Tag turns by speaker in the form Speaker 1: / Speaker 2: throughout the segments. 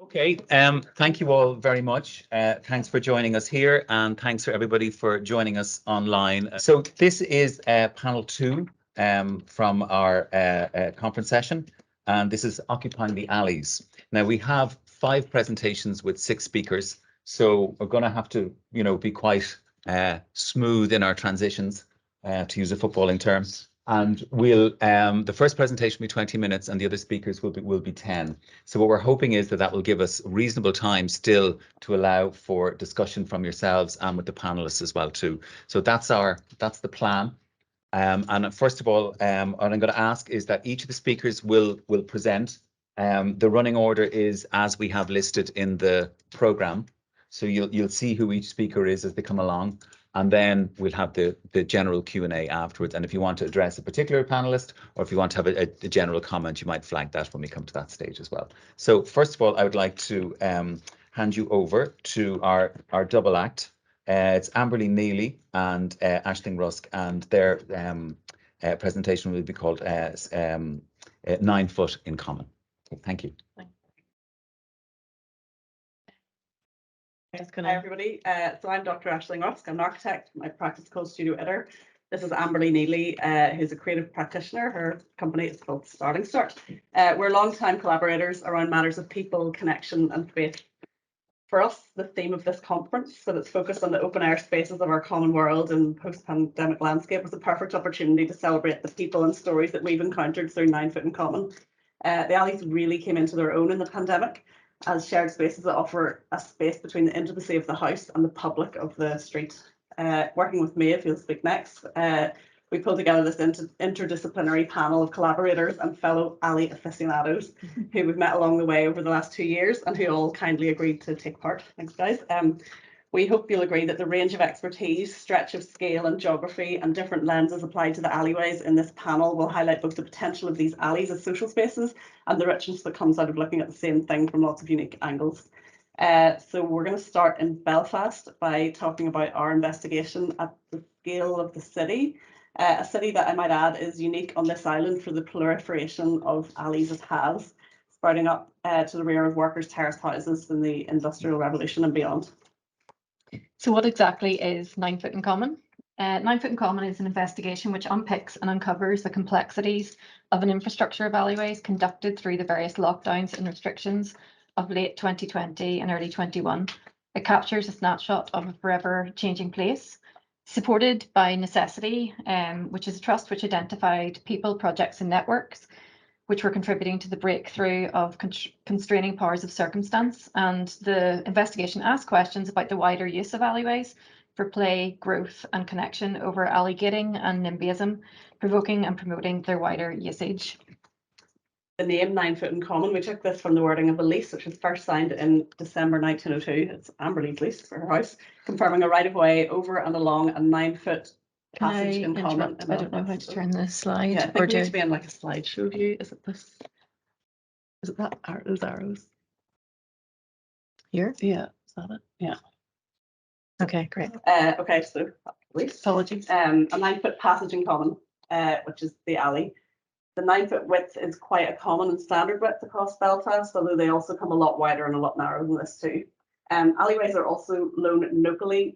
Speaker 1: Okay, thank you all very much. Thanks for joining us here, and thanks for everybody for joining us online. So this is panel 2 from our conference session, and this is occupying the alleys. Now we have 5 presentations with 6 speakers, so we're going to have to, be quite smooth in our transitions, to use a footballing term. And we'll the first presentation will be 20 minutes, and the other speakers will be 10. So what we're hoping is that will give us reasonable time still to allow for discussion from yourselves and with the panelists as well too. So that's the plan. And first of all, what I'm going to ask is that each of the speakers will present. The running order is as we have listed in the program. So you'll see who each speaker is as they come along. And then we'll have the general Q&A afterwards. And if you want to address a particular panelist, or if you want to have a general comment, you might flag that when we come to that stage as well. So first of all, I would like to hand you over to our double act. It's Amberlea, Neely and Aisling Rusk, and their presentation will be called 9 Foot in Common. Okay, thank you.
Speaker 2: Hi everybody, so I'm Dr. Aisling Rusk. I'm an architect. My practice is called Studio Idir. This is Amberlea Neely, who's a creative practitioner. Her company is called Starling. We're long-time collaborators around matters of people, connection and faith. For us, the theme of this conference, that it's focused on the open-air spaces of our common world and post-pandemic landscape, was a perfect opportunity to celebrate the people and stories that we've encountered through 9 Foot in Common. The alleys really came into their own in the pandemic as shared spaces that offer a space between the intimacy of the house and the public of the street. Working with Meadhbh, who'll speak next, we pulled together this interdisciplinary panel of collaborators and fellow alley aficionados who we've met along the way over the last 2 years and who all kindly agreed to take part. Thanks, guys. We hope you'll agree that the range of expertise, stretch of scale and geography and different lenses applied to the alleyways in this panel will highlight both the potential of these alleys as social spaces and the richness that comes out of looking at the same thing from lots of unique angles. So we're going to start in Belfast by talking about our investigation at the scale of the city. A city that I might add is unique on this island for the proliferation of alleys it has, sprouting up to the rear of workers' terrace houses in the Industrial Revolution and beyond.
Speaker 3: So what exactly is 9 Foot in Common? 9 Foot in Common is an investigation which unpicks and uncovers the complexities of an infrastructure of alleyways conducted through the various lockdowns and restrictions of late 2020 and early 21. It captures a snapshot of a forever changing place, supported by Necessity, which is a trust which identified people, projects and networks which were contributing to the breakthrough of constraining powers of circumstance. And the investigation asked questions about the wider use of alleyways for play, growth and connection over alley gating and NIMBYism, provoking and promoting their wider usage.
Speaker 2: The name 9 Foot in Common, we took this from the wording of a lease which was first signed in December 1902. It's Amberlea's lease for her house, confirming a right of way over and along a 9 foot passage in common.
Speaker 3: I don't know how to turn this slide.
Speaker 2: Yeah, I think we need to be in like a slideshow view. Is it this? Is it that? Those arrows?
Speaker 3: Here?
Speaker 2: Yeah, is that it? Yeah.
Speaker 3: Okay, great.
Speaker 2: Okay, so please.
Speaker 3: Apologies.
Speaker 2: A 9 foot passage in common, which is the alley. The 9 foot width is quite a common and standard width across Belfast, although they also come a lot wider and a lot narrower than this too. Alleyways are also known locally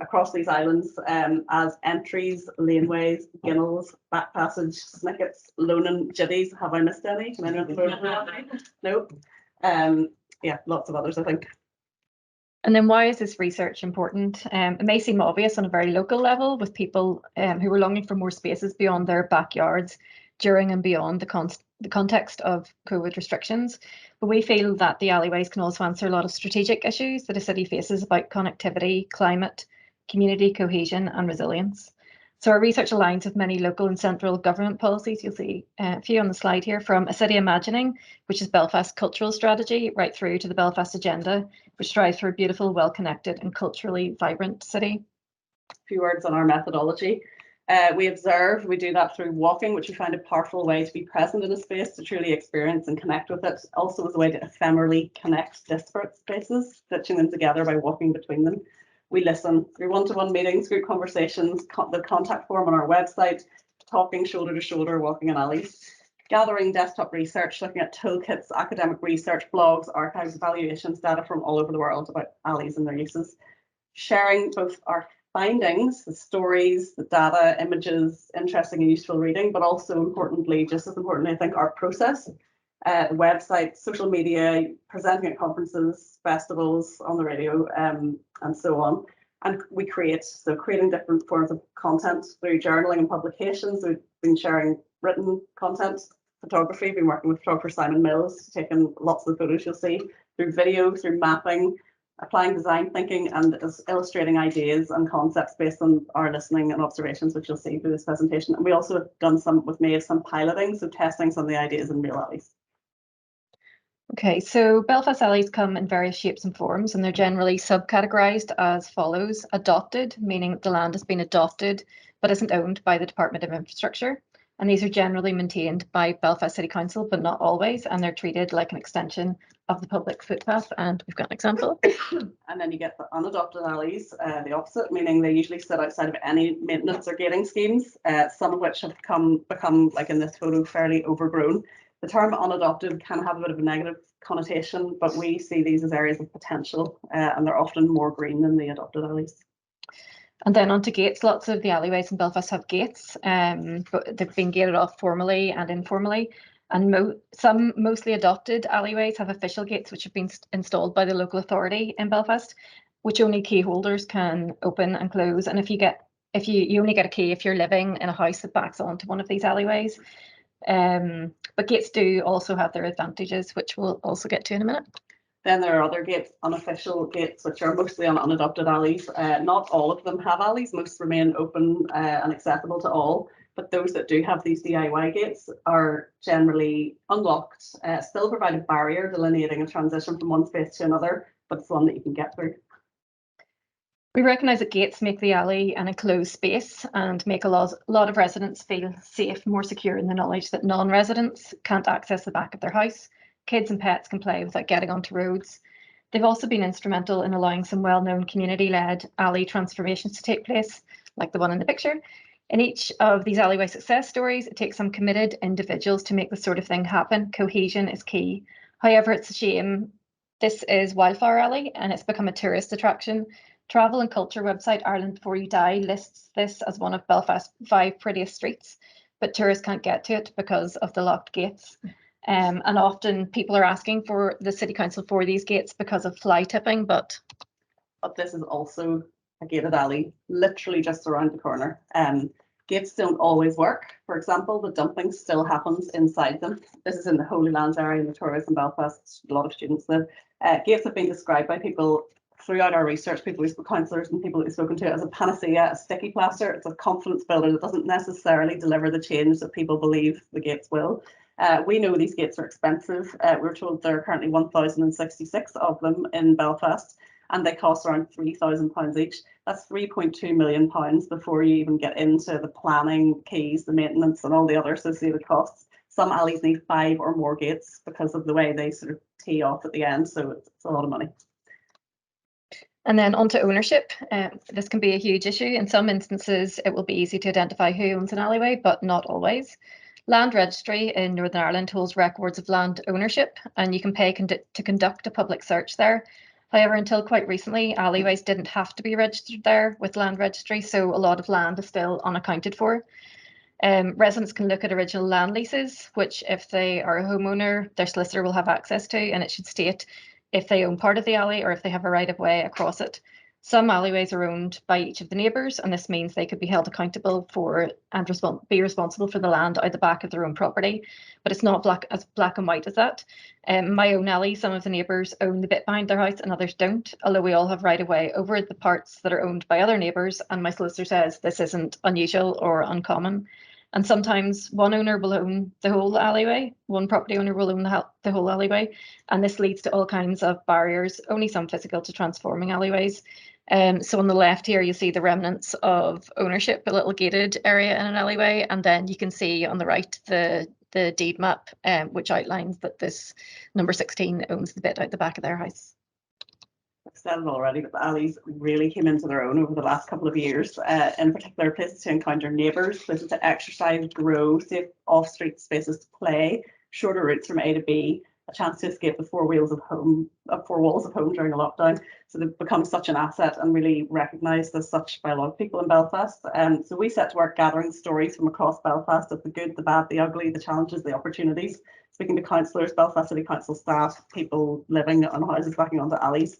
Speaker 2: across these islands as entries, laneways, ginnels, back passage, snickets, loaning, jiddies. Have I missed any? Can anyone throw No. Yeah, lots of others, I think.
Speaker 3: And then why is this research important? It may seem obvious on a very local level with people who are longing for more spaces beyond their backyards during and beyond the context of COVID restrictions. But we feel that the alleyways can also answer a lot of strategic issues that a city faces about connectivity, climate, community cohesion and resilience. So our research aligns with many local and central government policies. You'll see a few on the slide here, from A City Imagining, which is Belfast's cultural strategy, right through to the Belfast Agenda, which strives for a beautiful, well-connected and culturally vibrant city.
Speaker 2: A few words on our methodology. We observe, we do that through walking, which we find a powerful way to be present in a space, to truly experience and connect with it. Also as a way to ephemerally connect disparate spaces, stitching them together by walking between them. We listen through one-to-one meetings, group conversations, the contact form on our website, talking shoulder to shoulder, walking in alleys. gathering desktop research, looking at toolkits, academic research, blogs, archives, evaluations, data from all over the world about alleys and their uses. Sharing both our findings, the stories, the data, images, interesting and useful reading, but also importantly, just as importantly, I think our process, website, social media, presenting at conferences, festivals, on the radio, and so on. And we creating different forms of content through journaling and publications. We've been sharing written content, photography, been working with photographer Simon Mills, taking lots of the photos you'll see, through video, through mapping, applying design thinking, and illustrating ideas and concepts based on our listening and observations, which you'll see through this presentation. And we also have done some with Meadhbh, some piloting, so testing some of the ideas in real alleys.
Speaker 3: Okay, so Belfast alleys come in various shapes and forms, and they're generally subcategorised as follows. Adopted, meaning the land has been adopted but isn't owned by the Department of Infrastructure. And these are generally maintained by Belfast City Council, but not always, and they're treated like an extension of the public footpath. And we've got an example.
Speaker 2: And then you get the unadopted alleys, the opposite, meaning they usually sit outside of any maintenance or gating schemes, some of which have become, like in this photo, fairly overgrown. The term unadopted can have a bit of a negative connotation, but we see these as areas of potential, and they're often more green than the adopted alleys.
Speaker 3: And then onto gates. Lots of the alleyways in Belfast have gates, but they've been gated off formally and informally. And some mostly adopted alleyways have official gates which have been installed by the local authority in Belfast, which only key holders can open and close. And you only get a key if you're living in a house that backs onto one of these alleyways. But gates do also have their advantages, which we'll also get to in a minute.
Speaker 2: Then there are other gates, unofficial gates, which are mostly on unadopted alleys. Not all of them have alleys, most remain open and accessible to all, but those that do have these DIY gates are generally unlocked, still provide a barrier delineating a transition from one space to another, but it's one that you can get through.
Speaker 3: We recognise that gates make the alley an enclosed space and make a lot of residents feel safe, more secure in the knowledge that non-residents can't access the back of their house. Kids and pets can play without getting onto roads. They've also been instrumental in allowing some well-known community-led alley transformations to take place, like the one in the picture. In each of these alleyway success stories, it takes some committed individuals to make this sort of thing happen. Cohesion is key. However, it's a shame. This is Wildflower Alley, and it's become a tourist attraction. Travel and culture website Ireland Before You Die lists this as one of Belfast's 5 prettiest streets, but tourists can't get to it because of the locked gates. And often people are asking for the City Council for these gates because of fly tipping, but
Speaker 2: this is also a gated alley, literally just around the corner. Gates don't always work. For example, the dumping still happens inside them. This is in the Holy Lands area in the Torres in Belfast. A lot of students live. Gates have been described by people throughout our research, councillors and people we've spoken to, as a panacea, a sticky plaster. It's a confidence builder that doesn't necessarily deliver the change that people believe the gates will. We know these gates are expensive. We're told there are currently 1,066 of them in Belfast, and they cost around £3,000 each. That's £3.2 million before you even get into the planning, keys, the maintenance, and all the other associated costs. Some alleys need 5 or more gates because of the way they sort of tee off at the end, so it's a lot of money.
Speaker 3: And then onto ownership. This can be a huge issue. In some instances, it will be easy to identify who owns an alleyway, but not always. Land Registry in Northern Ireland holds records of land ownership, and you can pay to conduct a public search there. However, until quite recently, alleyways didn't have to be registered there with Land Registry, so a lot of land is still unaccounted for. Residents can look at original land leases, which if they are a homeowner, their solicitor will have access to, and it should state if they own part of the alley or if they have a right of way across it. Some alleyways are owned by each of the neighbours, and this means they could be held accountable for and be responsible for the land out the back of their own property. But it's not as black and white as that. My own alley, some of the neighbours own the bit behind their house and others don't, although we all have right of way over the parts that are owned by other neighbours, and my solicitor says this isn't unusual or uncommon. And sometimes one owner will own the whole alleyway, one property owner will own the whole alleyway, and this leads to all kinds of barriers, only some physical, to transforming alleyways. So on the left here, you see the remnants of ownership, a little gated area in an alleyway, and then you can see on the right the deed map, which outlines that this number 16 owns the bit out the back of their house.
Speaker 2: I've said it already, but the alleys really came into their own over the last couple of years. In particular, places to encounter neighbours, places to exercise, grow, safe off-street spaces to play, shorter routes from A to B, a chance to escape the four walls of home during a lockdown. So they've become such an asset and really recognised as such by a lot of people in Belfast. So we set to work gathering stories from across Belfast of the good, the bad, the ugly, the challenges, the opportunities, speaking to councillors, Belfast City Council staff, people living on houses backing onto alleys.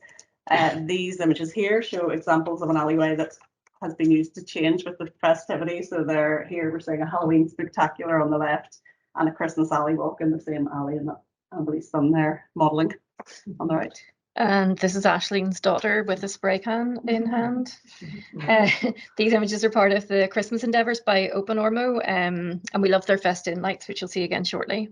Speaker 2: These images here show examples of an alleyway that has been used to change with the festivities. So they're here, we're seeing a Halloween spectacular on the left and a Christmas alley walk in the same alley, and Amberlea's son there modelling on the right.
Speaker 3: And this is Ashling's daughter with a spray can in hand. These images are part of the Christmas endeavours by Open Ormo, and we love their festive lights, which you'll see again shortly.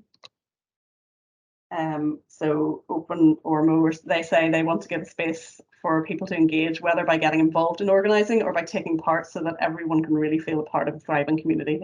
Speaker 2: So Open Ormo, they say they want to give a space for people to engage, whether by getting involved in organising or by taking part, so that everyone can really feel a part of a thriving community.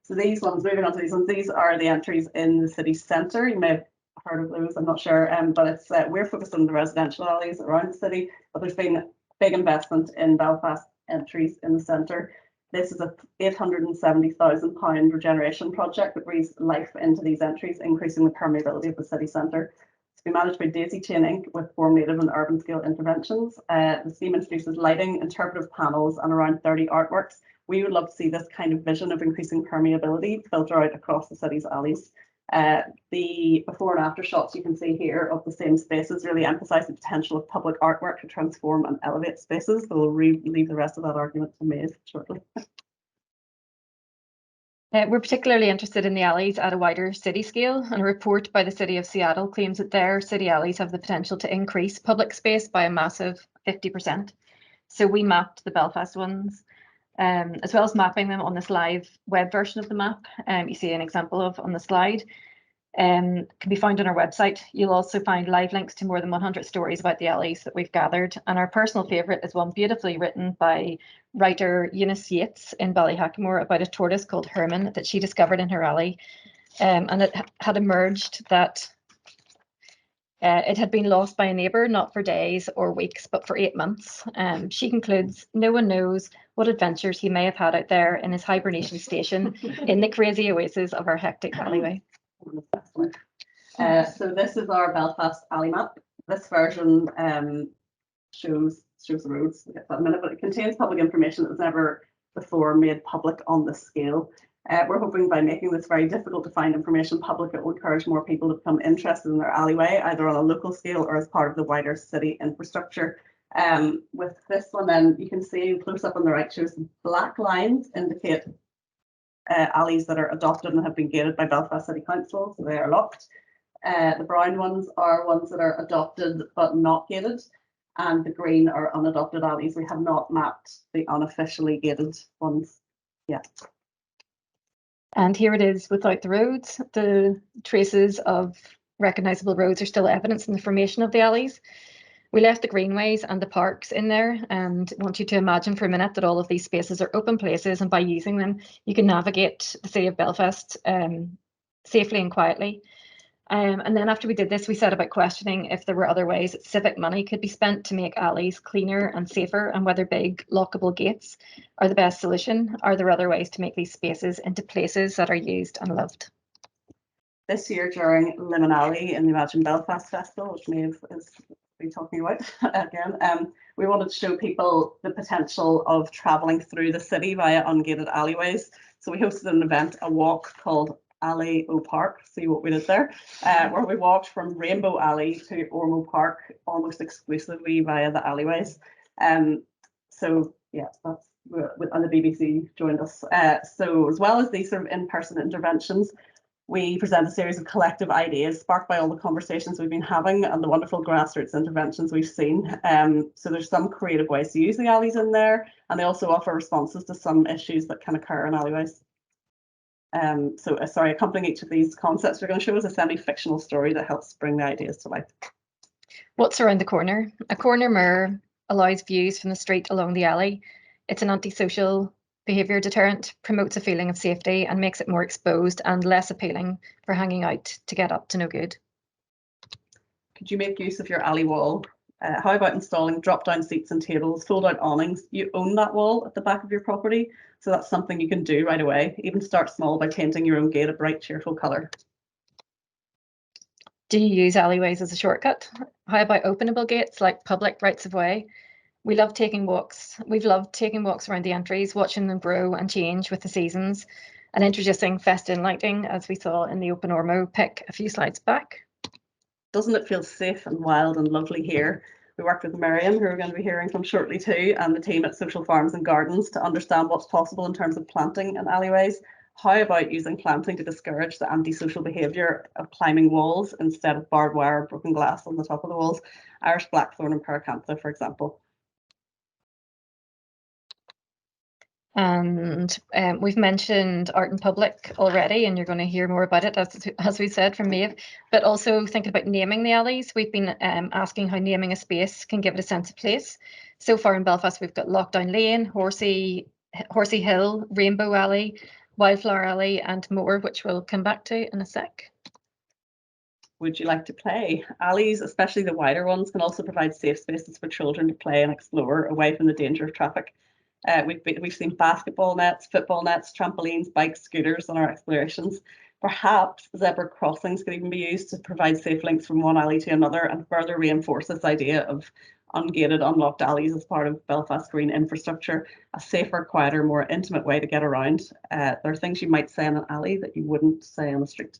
Speaker 2: So these ones, moving on to these ones, these are the entries in the city centre. You may have heard of those, I'm not sure, but it's we're focused on the residential alleys around the city, but there's been big investment in Belfast entries in the centre. This is a £870,000 regeneration project that breathes life into these entries, increasing the permeability of the city centre. It's been managed by Daisy Chain Inc. with formative and urban scale interventions. The scheme introduces lighting, interpretive panels, and around 30 artworks. We would love to see this kind of vision of increasing permeability filter out across the city's alleys. The before and after shots you can see here of the same spaces really emphasise the potential of public artwork to transform and elevate spaces. So we'll leave the rest of that argument to Meadhbh shortly.
Speaker 3: We're particularly interested in the alleys at a wider city scale, and a report by the City of Seattle claims that their city alleys have the potential to increase public space by a massive 50%. So we mapped the Belfast ones, as well as mapping them on this live web version of the map. You see an example of on the slide. Can be found on our website. You'll also find live links to more than 100 stories about the alleys that we've gathered. And our personal favourite is one beautifully written by writer Eunice Yates in Ballyhackamore about a tortoise called Herman that she discovered in her alley. And it had emerged that it had been lost by a neighbour, not for days or weeks, but for 8 months. She concludes, no one knows what adventures he may have had out there in his hibernation station in the crazy oasis of our hectic alleyway.
Speaker 2: So this is our Belfast alley map. This version shows the roads in a minute, but it contains public information that was never before made public on this scale. We're hoping by making this very difficult to find information public, it will encourage more people to become interested in their alleyway, either on a local scale or as part of the wider city infrastructure. With this one, then you can see close up on the right shows the black lines indicate alleys that are adopted and have been gated by Belfast City Council, so they are locked. The brown ones are ones that are adopted but not gated, and the green are unadopted alleys. We have not mapped the unofficially gated ones yet.
Speaker 3: And here it is without the roads. The traces of recognisable roads are still evidence in the formation of the alleys. We left the greenways and the parks in there, and want you to imagine for a minute that all of these spaces are open places, and by using them you can navigate the city of Belfast safely and quietly. And then after we did this, we set about questioning if there were other ways that civic money could be spent to make alleys cleaner and safer, and whether big lockable gates are the best solution. Are there other ways to make these spaces into places that are used and loved?
Speaker 2: This year during Limin-alley in the Imagine Belfast Festival, which Meadhbh is talking about again, we wanted to show people the potential of travelling through the city via ungated alleyways. So we hosted an event, a walk called Alley O Park, see what we did there, where we walked from Rainbow Alley to Ormo Park almost exclusively via the alleyways. So yeah, that's and the BBC joined us. So as well as these sort of in-person interventions, we present a series of collective ideas sparked by all the conversations we've been having and the wonderful grassroots interventions we've seen. So there's some creative ways to use the alleys in there, and they also offer responses to some issues that can occur in alleyways. Accompanying each of these concepts we're going to show is a semi-fictional story that helps bring the ideas to life.
Speaker 3: What's around the corner? A corner mirror allows views from the street along the alley. It's an antisocial behaviour deterrent, promotes a feeling of safety, and makes it more exposed and less appealing for hanging out to get up to no good.
Speaker 2: Could you make use of your alley wall How about installing drop-down seats and tables, fold-out awnings? You own that wall at the back of your property, so that's something you can do right away. Even start small by painting your own gate a bright, cheerful colour.
Speaker 3: Do you use alleyways as a shortcut? How about openable gates like public rights of way? We love taking walks. We've loved taking walks around the entries, watching them grow and change with the seasons, and introducing festoon lighting, as we saw in the Open Ormo pick a few slides back.
Speaker 2: Doesn't it feel safe and wild and lovely here? We worked with Miriam, who we're going to be hearing from shortly too, and the team at Social Farms and Gardens to understand what's possible in terms of planting in alleyways. How about using planting to discourage the antisocial behaviour of climbing walls instead of barbed wire or broken glass on the top of the walls? Irish blackthorn and paracantha, for example.
Speaker 3: And we've mentioned art in public already, and you're going to hear more about it, as we said, from Meadhbh. But also thinking about naming the alleys, we've been asking how naming a space can give it a sense of place. So far in Belfast, we've got Lockdown Lane, Horsey Hill, Rainbow Alley, Wildflower Alley, and more, which we'll come back to in a sec.
Speaker 2: Would you like to play? Alleys, especially the wider ones, can also provide safe spaces for children to play and explore away from the danger of traffic. We've seen basketball nets, football nets, trampolines, bikes, scooters on our explorations. Perhaps zebra crossings could even be used to provide safe links from one alley to another and further reinforce this idea of ungated, unlocked alleys as part of Belfast green infrastructure, a safer, quieter, more intimate way to get around. There are things you might say in an alley that you wouldn't say on the street.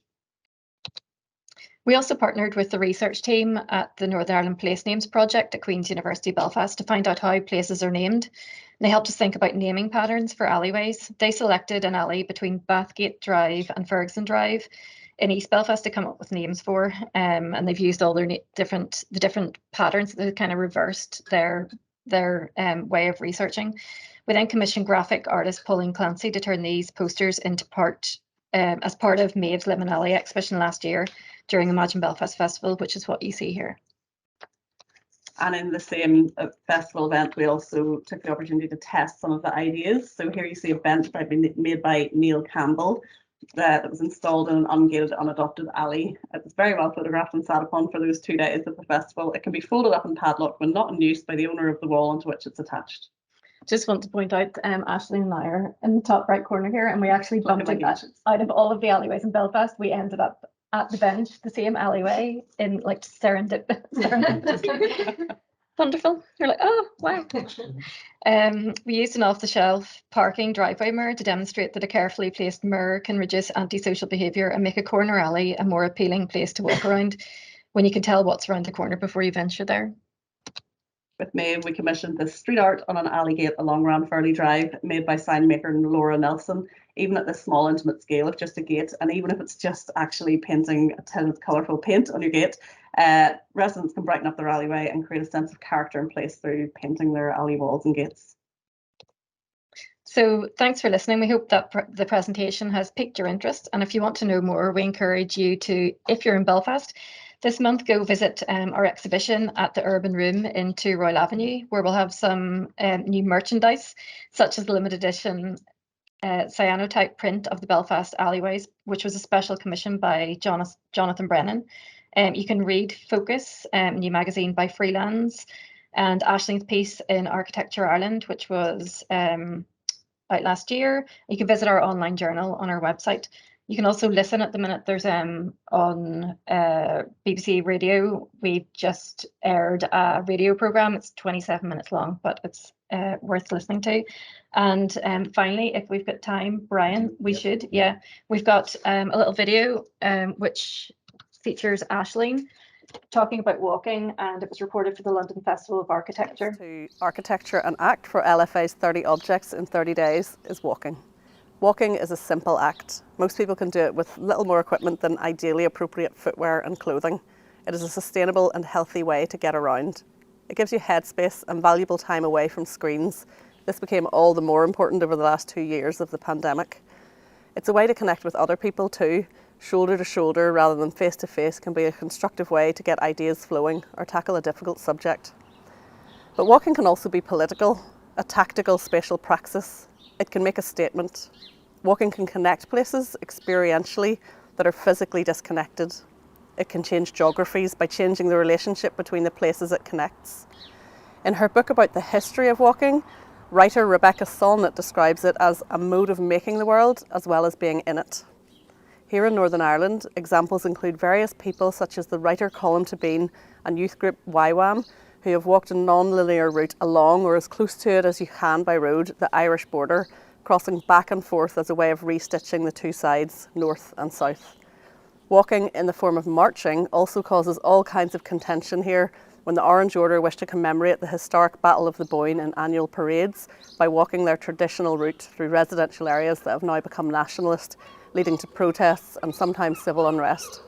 Speaker 3: We also partnered with the research team at the Northern Ireland Place Names Project at Queen's University Belfast to find out how places are named. And they helped us think about naming patterns for alleyways. They selected an alley between Bathgate Drive and Ferguson Drive in East Belfast to come up with names for, and they've used all their different patterns that kind of reversed their way of researching. We then commissioned graphic artist Pauline Clancy to turn these posters into as part of Meadhbh's Limin-alley exhibition last year during Imagine Belfast Festival, which is what you see here.
Speaker 2: And in the same festival event, we also took the opportunity to test some of the ideas. So here you see a bench made by Neil Campbell that was installed in an ungated, unadopted alley. It was very well photographed and sat upon for those 2 days of the festival. It can be folded up and padlocked when not in use by the owner of the wall onto which it's attached.
Speaker 3: Just want to point out, Aisling and I are in the top right corner here, and we actually bumped it out of all of the alleyways in Belfast. We ended up at the bench, the same alleyway, in like serendipity. Wonderful. You're like, oh, wow. We used an off-the-shelf parking driveway mirror to demonstrate that a carefully placed mirror can reduce antisocial behaviour and make a corner alley a more appealing place to walk around when you can tell what's around the corner before you venture there.
Speaker 2: With Meadhbh, we commissioned this street art on an alley gate along Ranfurly Drive, made by sign maker Laura Nelson. Even at this small, intimate scale of just a gate, and even if it's just actually painting a tinted colourful paint on your gate, residents can brighten up their alleyway and create a sense of character and place through painting their alley walls and gates.
Speaker 3: So thanks for listening. We hope that the presentation has piqued your interest, and if you want to know more, we encourage you to, if you're in Belfast this month, go visit our exhibition at the Urban Room in 2 Royal Avenue, where we'll have some new merchandise, such as the limited edition cyanotype print of the Belfast alleyways, which was a special commission by Jonathan Brennan. You can read Focus, new magazine by Freelance, and Aisling's piece in Architecture Ireland, which was out last year. You can visit our online journal on our website. You can also listen at the minute. There's on BBC Radio, we just aired a radio programme. It's 27 minutes long, but it's worth listening to. And finally, if we've got time, Brian, we should. Yeah, we've got a little video which features Aisling talking about walking, and it was recorded for the London Festival of Architecture.
Speaker 4: To Architecture and Act for LFA's 30 Objects in 30 Days is walking. Walking is a simple act. Most people can do it with little more equipment than ideally appropriate footwear and clothing. It is a sustainable and healthy way to get around. It gives you headspace and valuable time away from screens. This became all the more important over the last 2 years of the pandemic. It's a way to connect with other people too. Shoulder to shoulder rather than face to face can be a constructive way to get ideas flowing or tackle a difficult subject. But walking can also be political, a tactical spatial praxis. It can make a statement. Walking can connect places experientially that are physically disconnected. It can change geographies by changing the relationship between the places it connects. In her book about the history of walking, writer Rebecca Solnit describes it as a mode of making the world as well as being in it. Here in Northern Ireland, examples include various people such as the writer Colm Tóibín and youth group YWAM, who have walked a non-linear route along or as close to it as you can by road, the Irish border, crossing back and forth as a way of restitching the two sides, north and south. Walking in the form of marching also causes all kinds of contention here when the Orange Order wish to commemorate the historic Battle of the Boyne in annual parades by walking their traditional route through residential areas that have now become nationalist, leading to protests and sometimes civil unrest.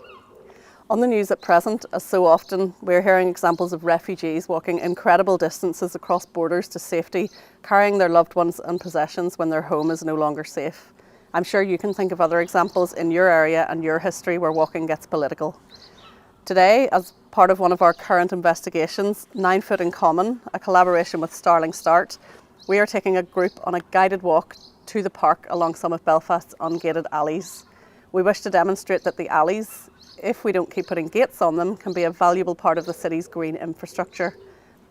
Speaker 4: On the news at present, as so often, we're hearing examples of refugees walking incredible distances across borders to safety, carrying their loved ones and possessions when their home is no longer safe. I'm sure you can think of other examples in your area and your history where walking gets political. Today, as part of one of our current investigations, 9 Foot in Common, a collaboration with Starling Start, we are taking a group on a guided walk to the park along some of Belfast's ungated alleys. We wish to demonstrate that the alleys, if we don't keep putting gates on them, can be a valuable part of the city's green infrastructure.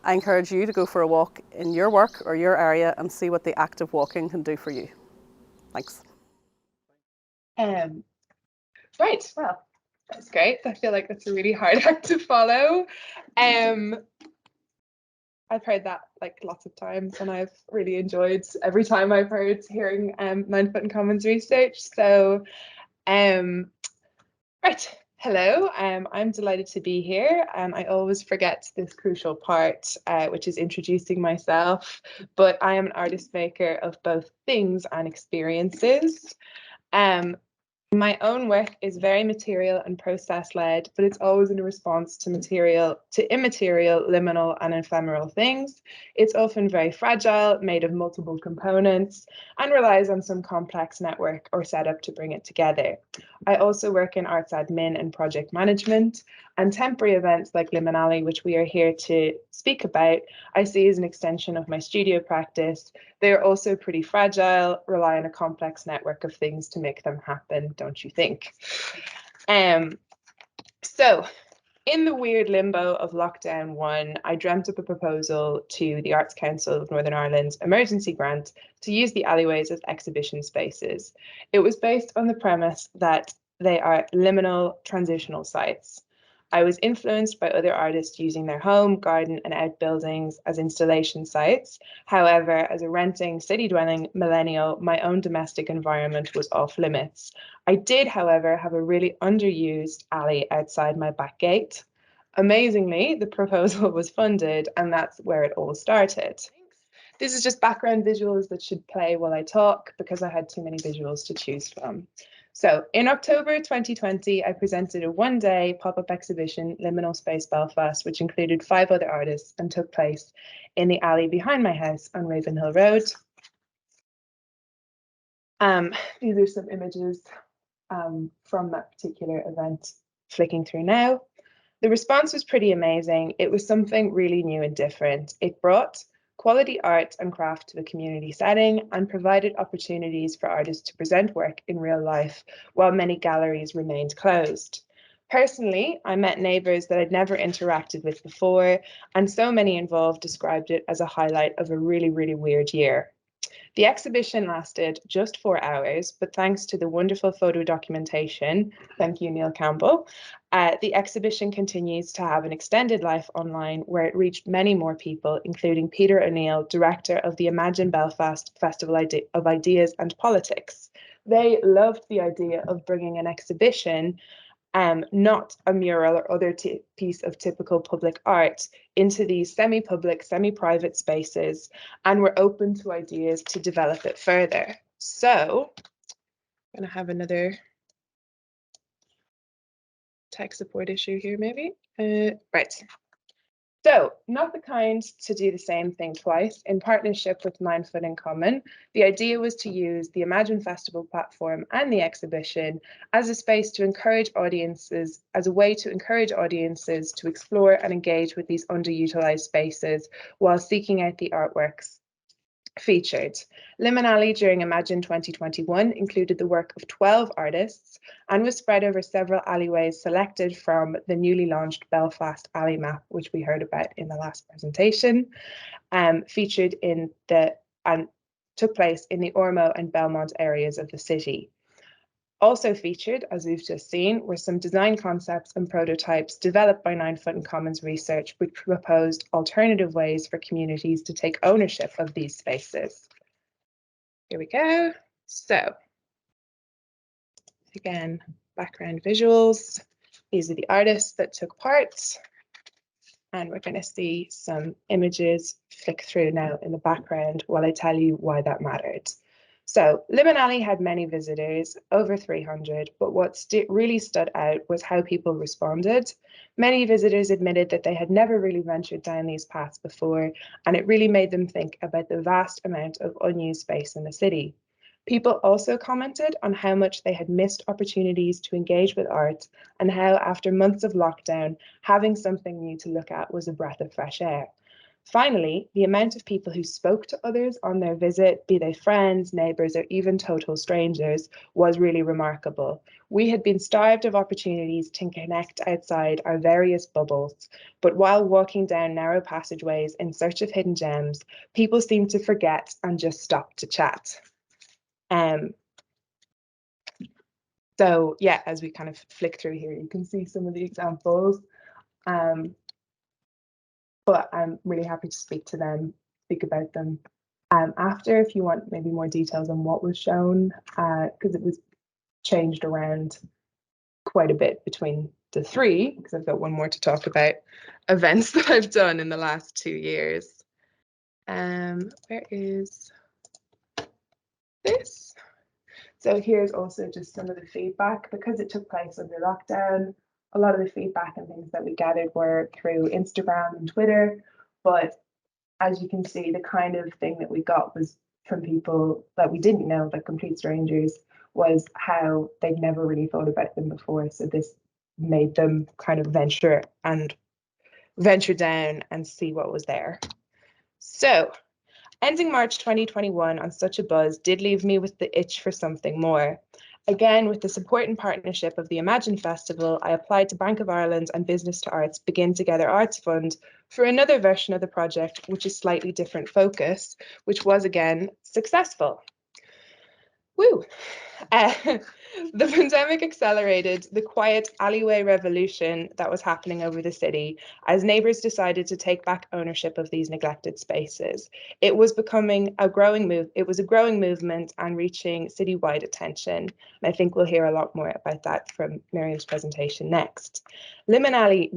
Speaker 4: I encourage you to go for a walk in your work or your area and see what the act of walking can do for you. Thanks.
Speaker 5: Right, well, that's great. I feel like that's a really hard act to follow. I've heard that like lots of times, and I've really enjoyed every time I've heard hearing 9 Foot in Common's research. So, right, hello. I'm delighted to be here, and I always forget this crucial part, which is introducing myself. But I am an artist maker of both things and experiences. My own work is very material and process-led, but it's always in response to immaterial, liminal and ephemeral things. It's often very fragile, made of multiple components, and relies on some complex network or setup to bring it together. I also work in arts admin and project management, and temporary events like Limin-alley, which we are here to speak about, I see as an extension of my studio practice. They are also pretty fragile, rely on a complex network of things to make them happen, don't you think? So in the weird limbo of lockdown 1, I dreamt up a proposal to the Arts Council of Northern Ireland's emergency grant to use the alleyways as exhibition spaces. It was based on the premise that they are liminal transitional sites. I was influenced by other artists using their home, garden and outbuildings as installation sites. However, as a renting, city-dwelling millennial, my own domestic environment was off limits. I did, however, have a really underused alley outside my back gate. Amazingly, the proposal was funded, and that's where it all started. This is just background visuals that should play while I talk because I had too many visuals to choose from. So in October 2020, I presented a one-day pop-up exhibition, Liminal Space Belfast, which included 5 other artists and took place in the alley behind my house on Ravenhill Road. These are some images from that particular event flicking through now. The response was pretty amazing. It was something really new and different. It brought quality art and craft to a community setting and provided opportunities for artists to present work in real life while many galleries remained closed. Personally, I met neighbours that I'd never interacted with before, and so many involved described it as a highlight of a really, really weird year. The exhibition lasted just 4 hours, but thanks to the wonderful photo documentation, thank you, Neil Campbell, the exhibition continues to have an extended life online where it reached many more people, including Peter O'Neill, director of the Imagine Belfast Festival of Ideas and Politics. They loved the idea of bringing an exhibition, not a mural or other piece of typical public art, into these semi-public, semi-private spaces, and were open to ideas to develop it further. So I'm going to have another tech support issue here, maybe. Right. So, not the kind to do the same thing twice. In partnership with 9 Foot in Common, the idea was to use the Imagine Festival platform and the exhibition as a space to encourage audiences, as a way to encourage audiences to explore and engage with these underutilized spaces while seeking out the artworks featured. Limin-alley during Imagine 2021 included the work of 12 artists and was spread over several alleyways selected from the newly launched Belfast alley map, which we heard about in the last presentation, featured in the and took place in the Ormeau and Belmont areas of the city. Also featured, as we've just seen, were some design concepts and prototypes developed by 9 Foot and Commons Research, which proposed alternative ways for communities to take ownership of these spaces. Here we go. So, again, background visuals. These are the artists that took part. And we're going to see some images flick through now in the background while I tell you why that mattered. So Limin-alley had many visitors, over 300, but what really stood out was how people responded. Many visitors admitted that they had never really ventured down these paths before, and it really made them think about the vast amount of unused space in the city. People also commented on how much they had missed opportunities to engage with art and how after months of lockdown, having something new to look at was a breath of fresh air. Finally, the amount of people who spoke to others on their visit, be they friends, neighbours, or even total strangers, was really remarkable. We had been starved of opportunities to connect outside our various bubbles, but while walking down narrow passageways in search of hidden gems, people seemed to forget and just stop to chat. So yeah, as we kind of flick through here, you can see some of the examples. But I'm really happy to speak to them, speak about them after, if you want maybe more details on what was shown, because it was changed around quite a bit between the three, because I've got one more to talk about events that I've done in the last 2 years. Where is this? So here's also just some of the feedback. Because it took place under lockdown, a lot of the feedback and things that we gathered were through Instagram and Twitter, but as you can see, the kind of thing that we got was from people that we didn't know, like complete strangers, was how they'd never really thought about them before. So this made them kind of venture down and see what was there. So ending March 2021 on such a buzz did leave me with the itch for something more. Again, with the support and partnership of the Imagine Festival, I applied to Bank of Ireland and Business to Arts Begin Together Arts Fund for another version of the project, which is slightly different focus, which was again successful. Woo! The pandemic accelerated the quiet alleyway revolution that was happening over the city as neighbours decided to take back ownership of these neglected spaces. It was becoming a growing movement and reaching citywide attention. And I think we'll hear a lot more about that from Miriam's presentation next. Limin-alley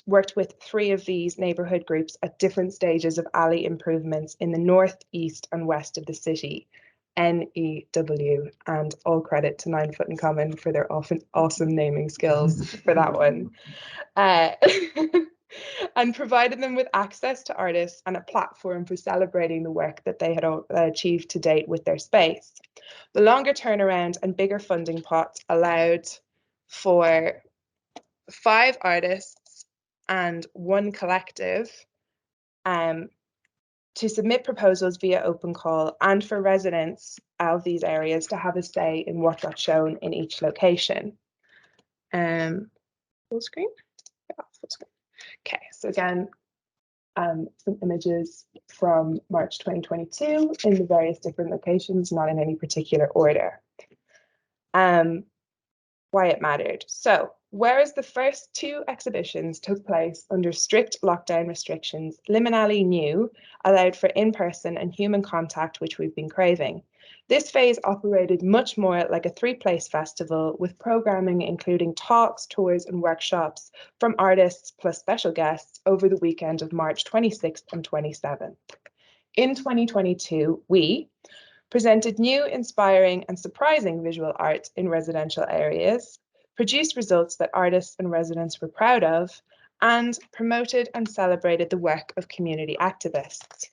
Speaker 5: worked with 3 of these neighbourhood groups at different stages of alley improvements in the north, east and west of the city. NEW, and all credit to 9 Foot and Common for their often awesome naming skills for that one. And provided them with access to artists and a platform for celebrating the work that they had achieved to date with their space. The longer turnaround and bigger funding pots allowed for 5 artists and 1 collective to submit proposals via open call and for residents of these areas to have a say in what got shown in each location. Full screen? Yeah, full screen. Okay, so again, some images from March 2022 in the various different locations, not in any particular order. Why it mattered. So, whereas the first 2 exhibitions took place under strict lockdown restrictions, Limin-alley allowed for in-person and human contact, which we've been craving. This phase operated much more like a 3-place festival, with programming including talks, tours and workshops from artists plus special guests over the weekend of March 26th and 27th. In 2022, we presented new, inspiring and surprising visual art in residential areas, produced results that artists and residents were proud of, and promoted and celebrated the work of community activists.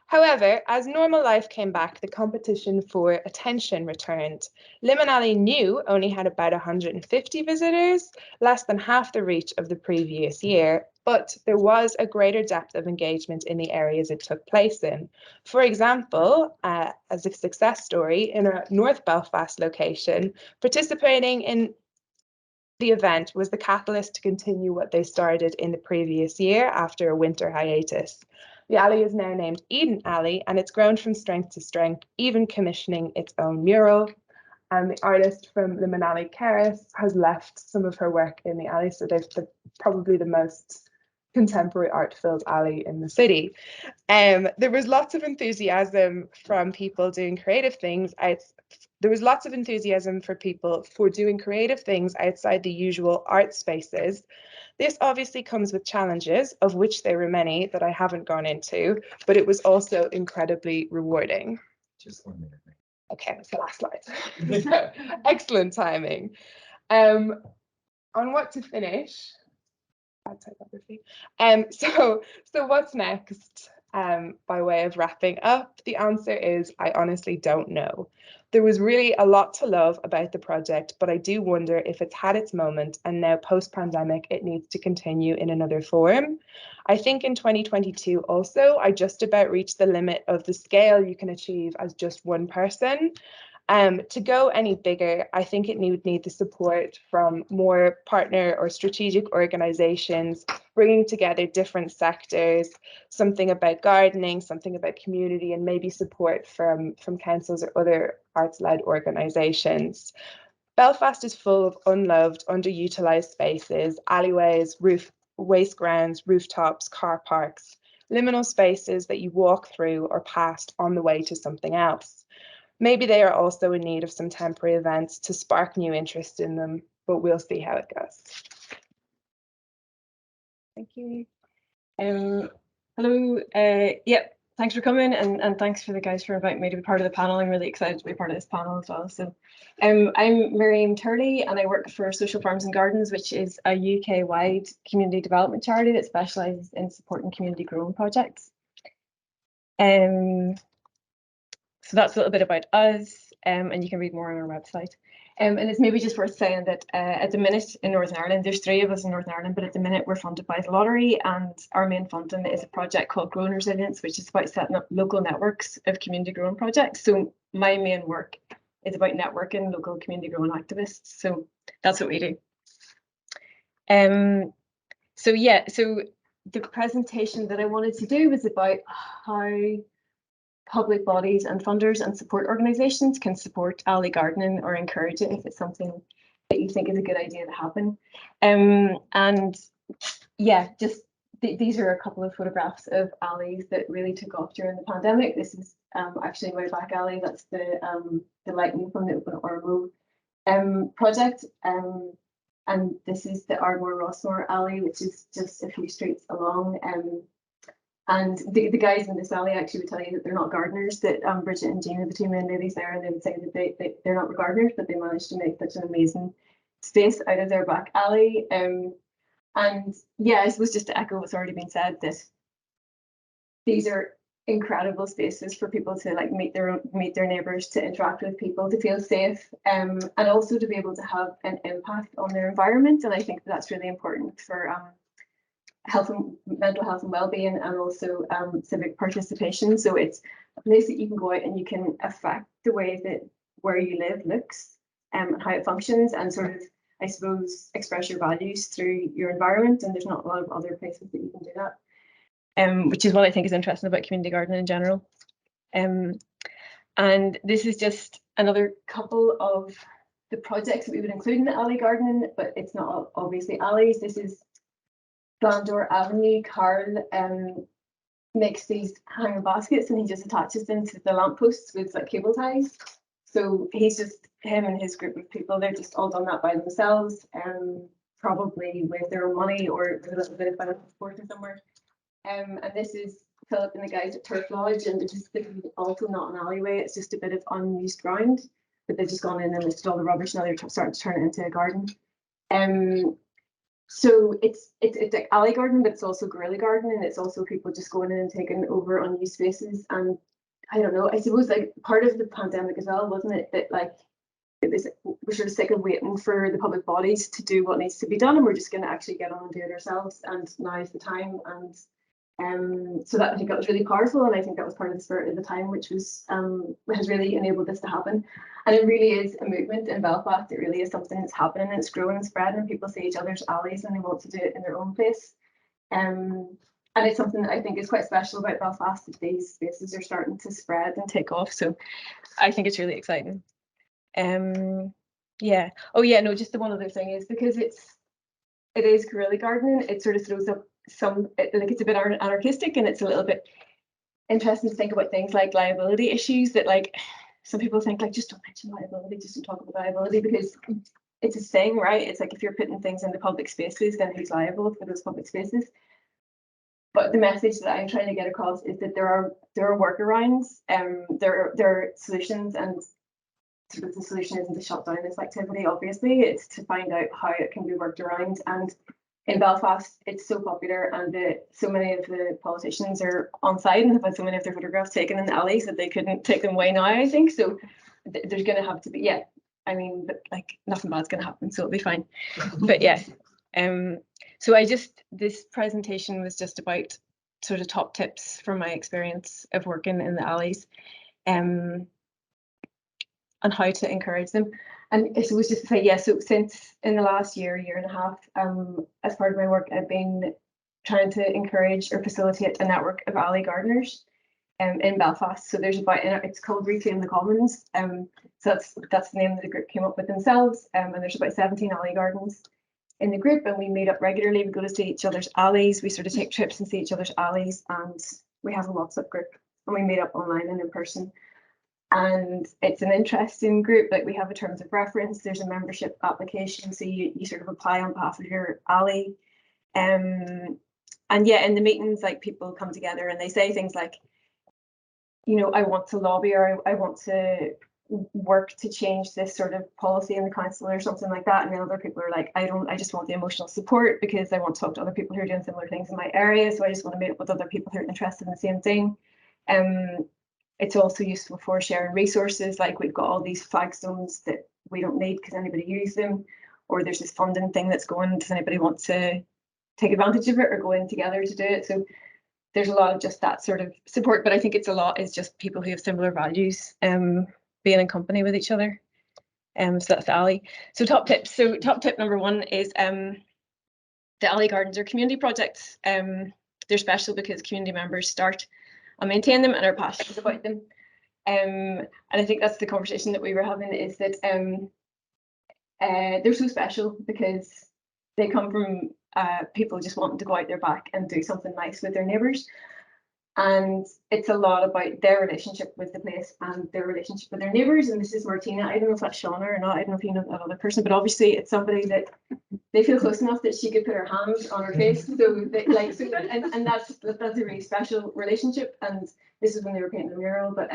Speaker 5: However, as normal life came back, the competition for attention returned. Limin-alley new only had about 150 visitors, less than half the reach of the previous year, but there was a greater depth of engagement in the areas it took place in. For example, as a success story, in a North Belfast location, participating in the event was the catalyst to continue what they started in the previous year after a winter hiatus. The alley is now named Eden-alley, and it's grown from strength to strength, even commissioning its own mural. And the artist from Limin-alley, Keris, has left some of her work in the alley, so they've probably the most contemporary art-filled alley in the city. There was lots of enthusiasm from people doing creative things. There was lots of enthusiasm for people for doing creative things outside the usual art spaces. This obviously comes with challenges, of which there were many that I haven't gone into, but it was also incredibly rewarding.
Speaker 1: Just 1 minute.
Speaker 5: Okay, that's the last slide. Excellent timing. On what to finish, bad typography. So what's next? By way of wrapping up, the answer is I honestly don't know. There was really a lot to love about the project, but I do wonder if it's had its moment and now post-pandemic it needs to continue in another form. I think in 2022 also, I just about reached the limit of the scale you can achieve as just one person. To go any bigger, I think it would need the support from more partner or strategic organizations, bringing together different sectors, something about gardening, something about community, and maybe support from councils or other arts-led organizations. Belfast is full of unloved, underutilized spaces, alleyways, waste grounds, rooftops, car parks, liminal spaces that you walk through or past on the way to something else. Maybe they are also in need of some temporary events to spark new interest in them, but we'll see how it goes.
Speaker 6: Thank you. Hello. Yep. Thanks for coming, and thanks for the guys for inviting me to be part of the panel. I'm really excited to be part of this panel as well. So, I'm Miriam Turley, and I work for Social Farms and Gardens, which is a UK-wide community development charity that specialises in supporting community grown projects. So that's a little bit about us, and you can read more on our website. And it's maybe just worth saying that at the minute in Northern Ireland, there's 3 of us in Northern Ireland, but at the minute we're funded by the lottery, and our main funding is a project called Growing Resilience, which is about setting up local networks of community growing projects. So my main work is about networking local community growing activists. So that's what we do. So the presentation that I wanted to do was about how public bodies and funders and support organisations can support alley gardening or encourage it if it's something that you think is a good idea to happen. And yeah, just these are a couple of photographs of alleys that really took off during the pandemic. This is actually my back alley. That's the lighting from the Open Ormo project. And this is the Ardmore-Rossmore alley, which is just a few streets along. And the guys in this alley actually would tell you that they're not gardeners, that Bridget and Jean are the 2 main ladies there, and they would say that they're not gardeners, but they managed to make such an amazing space out of their back alley. And yeah, I suppose just to echo what's already been said, that these are incredible spaces for people to like meet their neighbours, to interact with people, to feel safe, and also to be able to have an impact on their environment. And I think that's really important for mental health and well-being, and also civic participation. So it's a place that you can go out and you can affect the way that where you live looks, and how it functions, and sort of, I suppose, express your values through your environment. And there's not a lot of other places that you can do that, which is what I think is interesting about community gardening in general. And this is just another couple of the projects that we would include in the alley gardening, but it's not obviously alleys. This is Glandor Avenue. Carl makes these hanger baskets, and he just attaches them to the lampposts with like cable ties. So he's just, him and his group of people, they're just all done that by themselves, probably with their own money or with a little bit of financial support somewhere. And this is Philip and the guys at Turf Lodge, and it's also not an alleyway, it's just a bit of unused ground, but they've just gone in and lifted all the rubbish, now they're starting to turn it into a garden. So it's like alley garden, but it's also guerrilla garden, and it's also people just going in and taking over unused spaces. And I don't know, I suppose like part of the pandemic as well, wasn't it, that like we're sort of sick of waiting for the public bodies to do what needs to be done, and we're just going to actually get on and do it ourselves, and now is the time. And so that, I think that was really powerful, and I think that was part of the spirit of the time, which was has really enabled this to happen. And it really is a movement in Belfast. It really is something that's happening, and it's growing and spreading, and people see each other's alleys and they want to do it in their own place. And it's something that I think is quite special about Belfast, that these spaces are starting to spread and take off. So I think it's really exciting. Yeah. Oh yeah, no, just the one other thing is, because it is guerrilla gardening, it sort of throws up some, like it's a bit anarchistic, and it's a little bit interesting to think about things like liability issues, that like some people think like, just don't mention liability, just don't talk about liability, because it's a thing, right? It's like, if you're putting things into public spaces, then who's liable for those public spaces? But the message that I'm trying to get across is that there are workarounds, there are solutions, and sort of the solution isn't to shut down this activity, obviously, it's to find out how it can be worked around. And in Belfast, it's so popular, and so many of the politicians are on site and have had so many of their photographs taken in the alleys that they couldn't take them away now, I think. So there's going to have to be, yeah, I mean, but like nothing bad's going to happen, so it'll be fine. But yeah, so this presentation was just about sort of top tips from my experience of working in the alleys, and how to encourage them. And it was just to say, yeah, so since in the last year and a half, as part of my work, I've been trying to encourage or facilitate a network of alley gardeners in Belfast. So there's it's called Reclaim the Commons. So that's the name that the group came up with themselves. And there's about 17 alley gardens in the group, and we meet up regularly. We go to see each other's alleys. We sort of take trips and see each other's alleys, and we have a WhatsApp group, and we meet up online and in person. And it's an interesting group. Like, we have a terms of reference, there's a membership application, so you sort of apply on behalf of your alley. And yeah, in the meetings, like, people come together and they say things like, you know, I want to lobby, or I want to work to change this sort of policy in the council or something like that. And then other people are like, I just want the emotional support because I want to talk to other people who are doing similar things in my area. So I just want to meet up with other people who are interested in the same thing. It's also useful for sharing resources. Like, we've got all these flagstones that we don't need because anybody use them, or there's this funding thing that's going, does anybody want to take advantage of it or go in together to do it? So there's a lot of just that sort of support, but I think it's a lot is just people who have similar values being in company with each other. So that's the alley. So top tips. So top tip number one is the alley gardens are community projects. They're special because community members start and maintain them and are passionate about them. And I think that's the conversation that we were having, is that they're so special because they come from people just wanting to go out their back and do something nice with their neighbours. And it's a lot about their relationship with the place and their relationship with their neighbours. And this is Martina. I don't know if that's Shauna or not. I don't know if you know that other person, but obviously it's somebody that they feel close enough that she could put her hand on her face. So they, like, so, and that's a really special relationship. And this is when they were painting the mural. But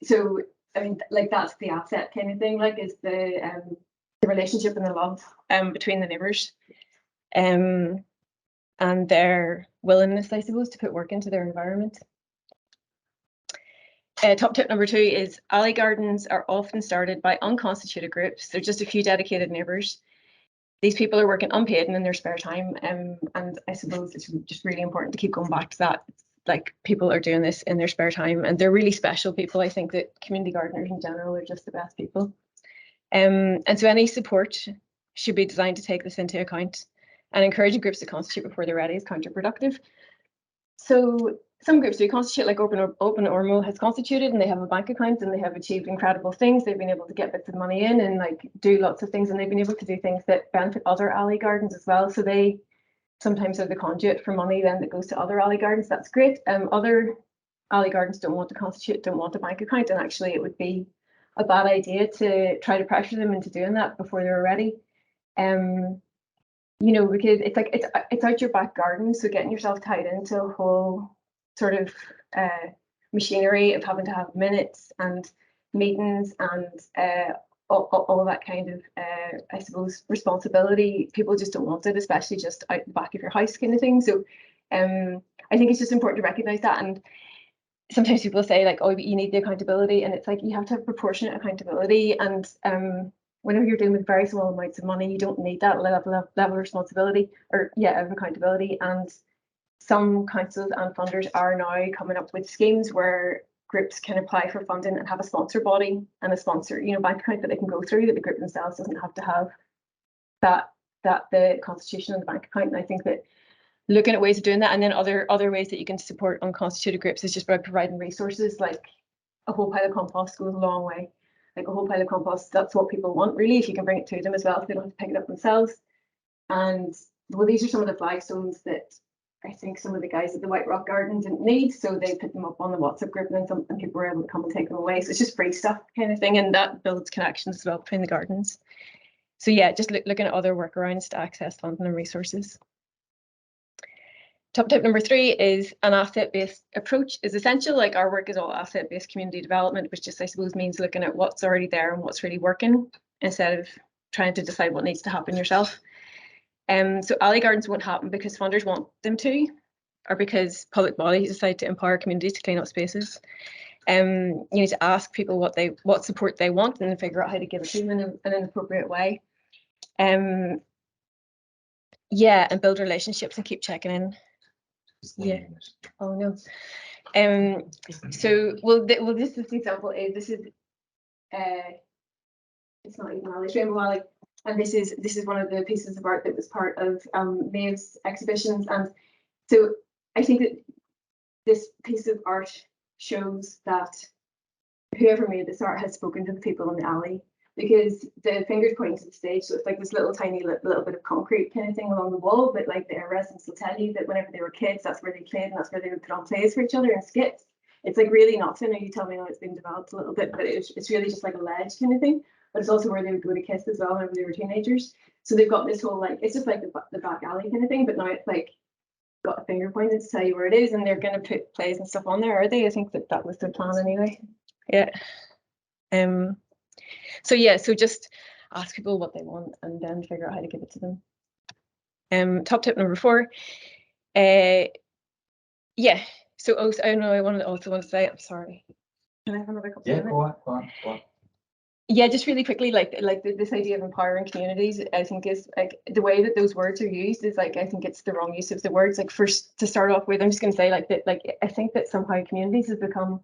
Speaker 6: so I mean, like, that's the asset kind of thing. Like, is the relationship and the love between the neighbours. And their willingness, I suppose, to put work into their environment. Top tip number 2 is alley gardens are often started by unconstituted groups. They're just a few dedicated neighbours. These people are working unpaid and in their spare time. And I suppose it's just really important to keep going back to that. Like, people are doing this in their spare time, and they're really special people. I think that community gardeners in general are just the best people. And so any support should be designed to take this into account. And encouraging groups to constitute before they're ready is counterproductive. So some groups do constitute, like Open Ormo has constituted, and they have a bank account, and they have achieved incredible things. They've been able to get bits of money in and like do lots of things, and they've been able to do things that benefit other alley gardens as well. So they sometimes are the conduit for money then that goes to other alley gardens. That's great. Other alley gardens don't want to constitute, don't want a bank account, and actually it would be a bad idea to try to pressure them into doing that before they're ready. You know, because it's like it's out your back garden, so getting yourself tied into a whole sort of machinery of having to have minutes and meetings and all of that kind of, I suppose, responsibility. People just don't want it, especially just out the back of your house kind of thing. So I think it's just important to recognise that. And sometimes people say like, oh, you need the accountability, and it's like you have to have proportionate accountability. And whenever you're dealing with very small amounts of money, you don't need that level of responsibility or of accountability. And some councils and funders are now coming up with schemes where groups can apply for funding and have a sponsor body and a sponsor, bank account that they can go through, that the group themselves doesn't have to have that the constitution and the bank account. And I think that looking at ways of doing that, and then other ways that you can support unconstituted groups is just by providing resources. Like a whole pile of compost goes a long way. Like a whole pile of compost, that's what people want really, if you can bring it to them as well, if they don't have to pick it up themselves. And well, these are some of the flagstones that I think some of the guys at the White Rock Garden didn't need, so they put them up on the WhatsApp group, and then people were able to come and take them away. So it's just free stuff kind of thing, and that builds connections as well between the gardens. So yeah, just looking at other workarounds to access funding and resources. Top tip number 3 is an asset-based approach is essential. Like our work is all asset-based community development, which just I suppose means looking at what's already there and what's really working instead of trying to decide what needs to happen yourself. So alley gardens won't happen because funders want them to, or because public bodies decide to empower communities to clean up spaces. You need to ask people what support they want, and then figure out how to give it to them in an appropriate way. And build relationships and keep checking in. Yeah. Oh no. So this example is it's not even alley, it's Rainbow Alley. And this is one of the pieces of art that was part of Meadhbh's exhibitions. And so I think that this piece of art shows that whoever made this art has spoken to the people in the alley, because the finger's pointing to the stage. So it's like this little tiny little bit of concrete kind of thing along the wall. But like the residents will tell you that whenever they were kids, that's where they played, and that's where they would put on plays for each other and skits. It's like really nothing. You tell me now it's been developed a little bit, but it's really just like a ledge kind of thing. But it's also where they would go to kiss as well whenever they were teenagers. So they've got this whole, like, it's just like the back alley kind of thing, but now it's like got a finger pointed to tell you where it is, and they're going to put plays and stuff on there, are they? I think that was the plan anyway. Yeah. So just ask people what they want and then figure out how to give it to them. Top tip number 4. So I don't know, I also want to say, I'm sorry. Can I have another couple of minutes?
Speaker 1: Go on.
Speaker 6: Yeah, just really quickly, like this idea of empowering communities, I think is like the way that those words are used is like, I think it's the wrong use of the words. Like first to start off with, I'm just going to say I think that somehow communities have become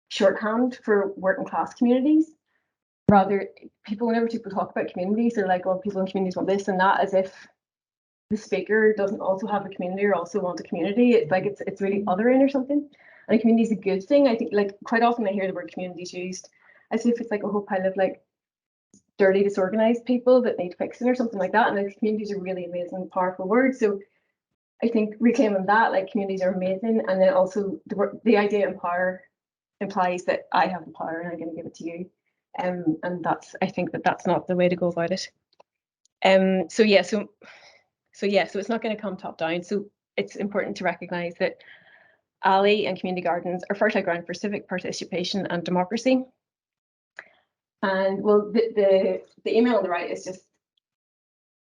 Speaker 6: shorthand for working class communities. Rather, whenever people talk about communities, they're like, well, people in communities want this and that, as if the speaker doesn't also have a community or also want a community. It's like it's really othering or something. And a community is a good thing. I think like quite often I hear the word communities used as if it's like a whole pile of like dirty, disorganized people that need fixing or something like that. And like communities are really amazing, powerful words. So I think reclaiming that, like communities are amazing, and then also the idea of power implies that I have the power and I'm going to give it to you. And I think that's not the way to go about it. So it's not going to come top down. So it's important to recognise that alley and community gardens are fertile ground for civic participation and democracy. And well, the email on the right is just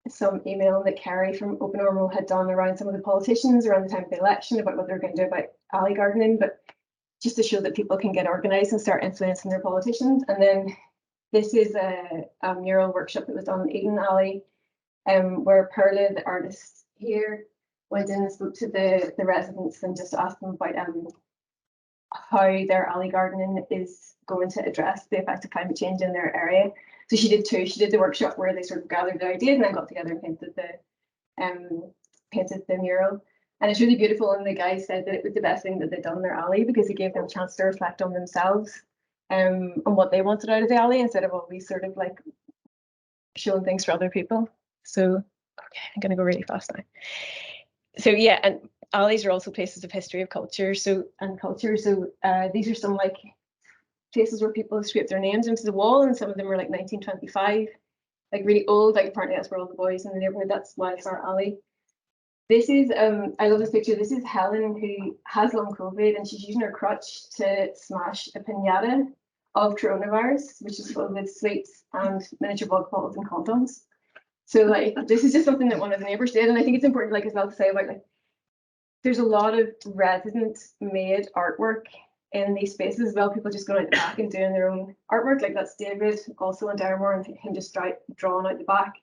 Speaker 6: some email that Kerry from Open Ormo had done around some of the politicians around the time of the election about what they're going to do about alley gardening, but just to show that people can get organised and start influencing their politicians. And then this is a mural workshop that was done in Limin-alley, where Perla, the artist here, went in and spoke to the residents and just asked them about how their alley gardening is going to address the effects of climate change in their area. So she did 2. She did the workshop where they sort of gathered their ideas and then got together and painted the mural. And it's really beautiful. And the guys said that it was the best thing that they'd done in their alley because it gave them a chance to reflect on themselves and what they wanted out of the alley instead of always sort of like showing things for other people. So, okay, I'm going to go really fast now. So yeah, and alleys are also places of history of culture. So these are some like places where people have scraped their names into the wall, and some of them are like 1925, like really old. Like apparently that's where all the boys in the neighborhood. That's why it's our alley. This is I love this picture. This is Helen, who has long COVID, and she's using her crutch to smash a piñata of coronavirus, which is filled with sweets and miniature bug bottles and condoms. So like this is just something that one of the neighbours did, and I think it's important like as well to say about like there's a lot of resident made artwork in these spaces as well. People just going out the back and doing their own artwork. Like that's David also in Darmore and him just drawing out the back.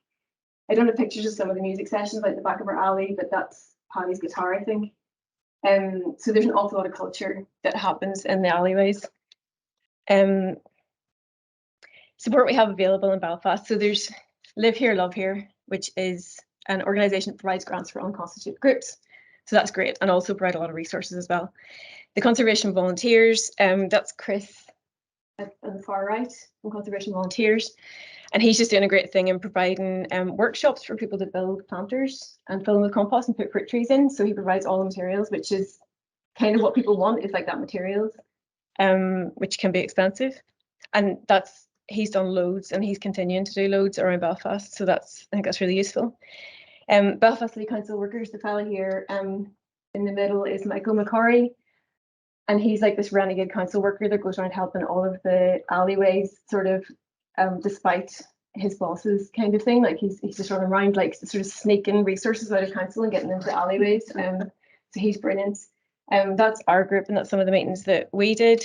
Speaker 6: I don't have pictures of some of the music sessions like the back of our alley, but that's Paddy's guitar, I think. So there's an awful lot of culture that happens in the alleyways. Support we have available in Belfast. So there's Live Here, Love Here, which is an organisation that provides grants for unconstituted groups. So that's great, and also provide a lot of resources as well. The Conservation Volunteers, that's Chris on the far right from Conservation Volunteers. And he's just doing a great thing in providing workshops for people to build planters and fill them with compost and put fruit trees in. So he provides all the materials, which is kind of what people want, is like that materials, which can be expensive. And he's done loads and he's continuing to do loads around Belfast. So I think that's really useful. Belfast City Council workers, the fellow here in the middle is Michael McCorry. And he's like this renegade council worker that goes around helping all of the alleyways sort of despite his bosses kind of thing. Like he's just running around like sort of sneaking resources out of council and getting into alleyways. So he's brilliant. That's our group, and that's some of the meetings that we did.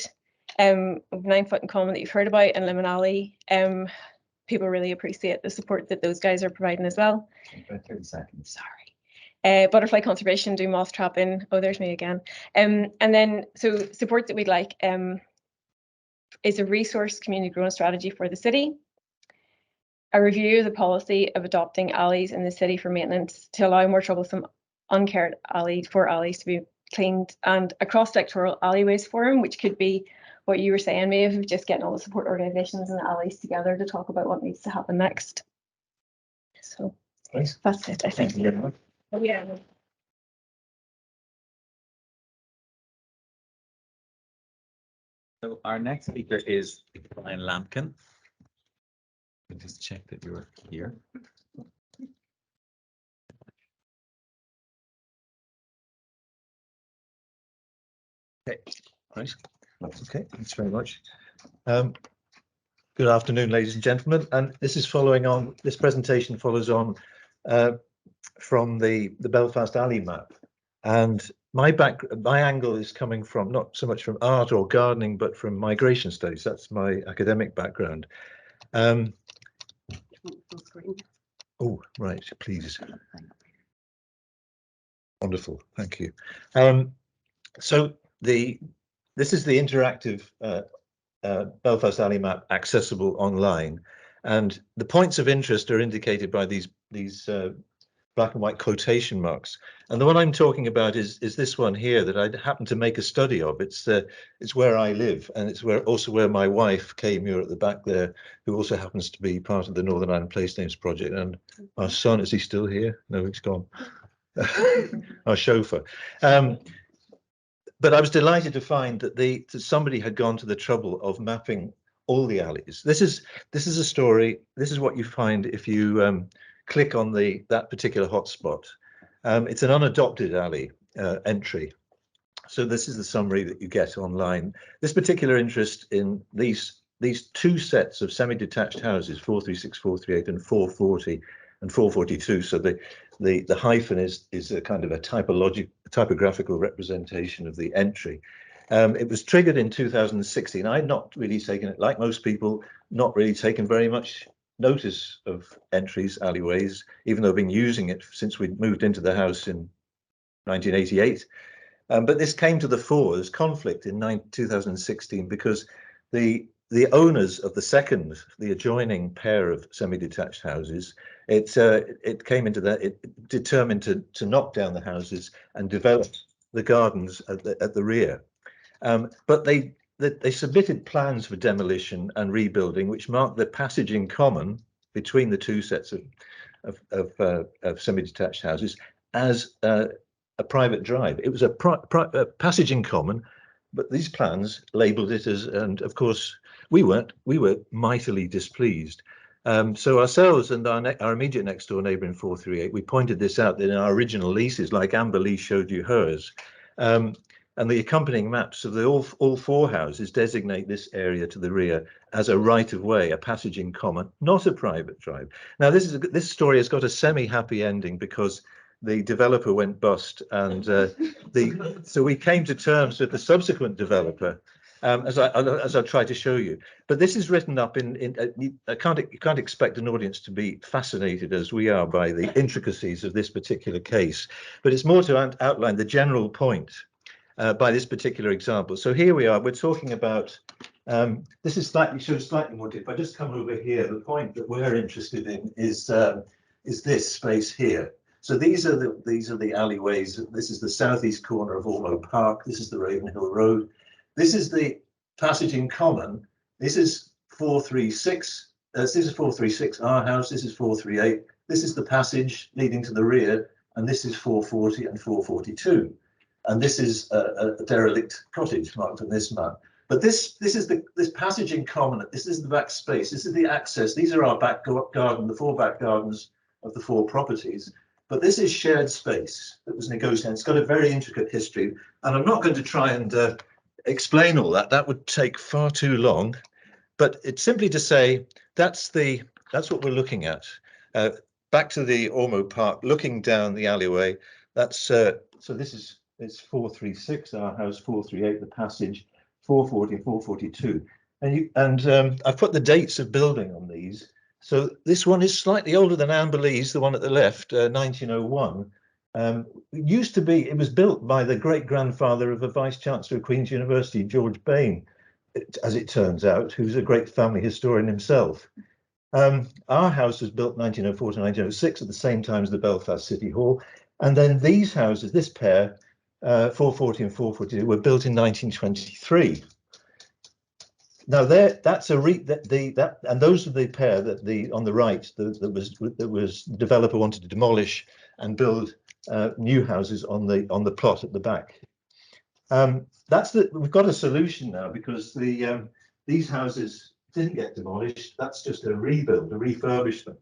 Speaker 6: 9 Foot in Common that you've heard about, and Limin-alley. People really appreciate the support that those guys are providing as well.
Speaker 1: 30 seconds.
Speaker 6: Sorry. Butterfly conservation, do moth trapping. Oh, there's me again. And then so support that we'd like is a resource community growing strategy for the city, a review of the policy of adopting alleys in the city for maintenance to allow more troublesome uncared alleys to be cleaned, and a cross-sectoral alleyways forum, which could be what you were saying, Meadhbh, of just getting all the support organisations and the alleys together to talk about what needs to happen next. So
Speaker 1: Nice.
Speaker 6: That's it, I think.
Speaker 1: Thank you very much.
Speaker 6: Oh, yeah.
Speaker 1: So our next speaker is Brian Lampkin. Let me just check that you're here.
Speaker 7: Okay, right. That's okay. Thanks very much. Good afternoon, ladies and gentlemen. And this presentation follows on from the Belfast alley map. And my angle is coming from not so much from art or gardening, but from migration studies. That's my academic background. Oh, right, please. Wonderful, thank you. So this is the interactive Belfast alley map accessible online, and the points of interest are indicated by these black and white quotation marks. And the one I'm talking about is this one here that I happened to make a study of. It's where I live, and it's also where my wife, Kay Muir, at the back there, who also happens to be part of the Northern Ireland Place Names Project, and our son, is he still here? No, he's gone. Our chauffeur. But I was delighted to find that somebody had gone to the trouble of mapping all the alleys. This is a story. This is what you find if you click on that particular hotspot. It's an unadopted alley entry. So this is the summary that you get online. This particular interest in these two sets of semi-detached houses, 436, 438, and 440 and 442. So the hyphen is a kind of a typographical representation of the entry. It was triggered in 2016. I'd not really taken it, like most people, not really taken very much notice of entries, alleyways, even though I've been using it since we moved into the house in 1988. But this came to the fore as conflict in 2016 because the owners of the adjoining pair of semi-detached houses, it came into that, it determined to knock down the houses and develop the gardens at the rear. But they submitted plans for demolition and rebuilding, which marked the passage in common between the two sets of semi-detached houses as a private drive. It was a passage in common, but these plans labelled it as, and of course we were mightily displeased. So ourselves and our immediate next door neighbour in 438, we pointed this out that in our original leases, like Amberlea showed you hers, and the accompanying maps of all four houses designate this area to the rear as a right of way, a passage in common, not a private drive. Now this story has got a semi-happy ending because the developer went bust, and so we came to terms with the subsequent developer, as I try to show you. But this is written up you can't expect an audience to be fascinated as we are by the intricacies of this particular case, but it's more to outline the general point by this particular example. So here we are, we're talking about, this is slightly more deep. If I just come over here, the point that we're interested in is this space here. So these are the alleyways. This is the southeast corner of Ormo Park. This is the Ravenhill Road. This is the passage in common. This is 436. This is 436, our house. This is 438. This is the passage leading to the rear, and this is 440 and 442. And this is a derelict cottage marked on this map. But this passage in common. This is the back space. This is the access. These are our back garden, the four back gardens of the four properties. But this is shared space that was negotiated. It's got a very intricate history, and I'm not going to try and explain all that. That would take far too long. But it's simply to say that's what we're looking at. Back to the Ormo Park, looking down the alleyway. That's so it's 436, our house, 438, the passage, 440 and 442. And I've put the dates of building on these. So this one is slightly older than Amberlea's, the one at the left, 1901. It was built by the great-grandfather of a vice-chancellor of Queen's University, George Bain, as it turns out, who's a great family historian himself. Our house was built 1904 to 1906 at the same time as the Belfast City Hall. And then these houses, this pair, 440 and 442, were built in 1923. Now and those are the pair that on the right that was the developer wanted to demolish and build new houses on the plot at the back. We've got a solution now, because these houses didn't get demolished. That's just a rebuild, a refurbishment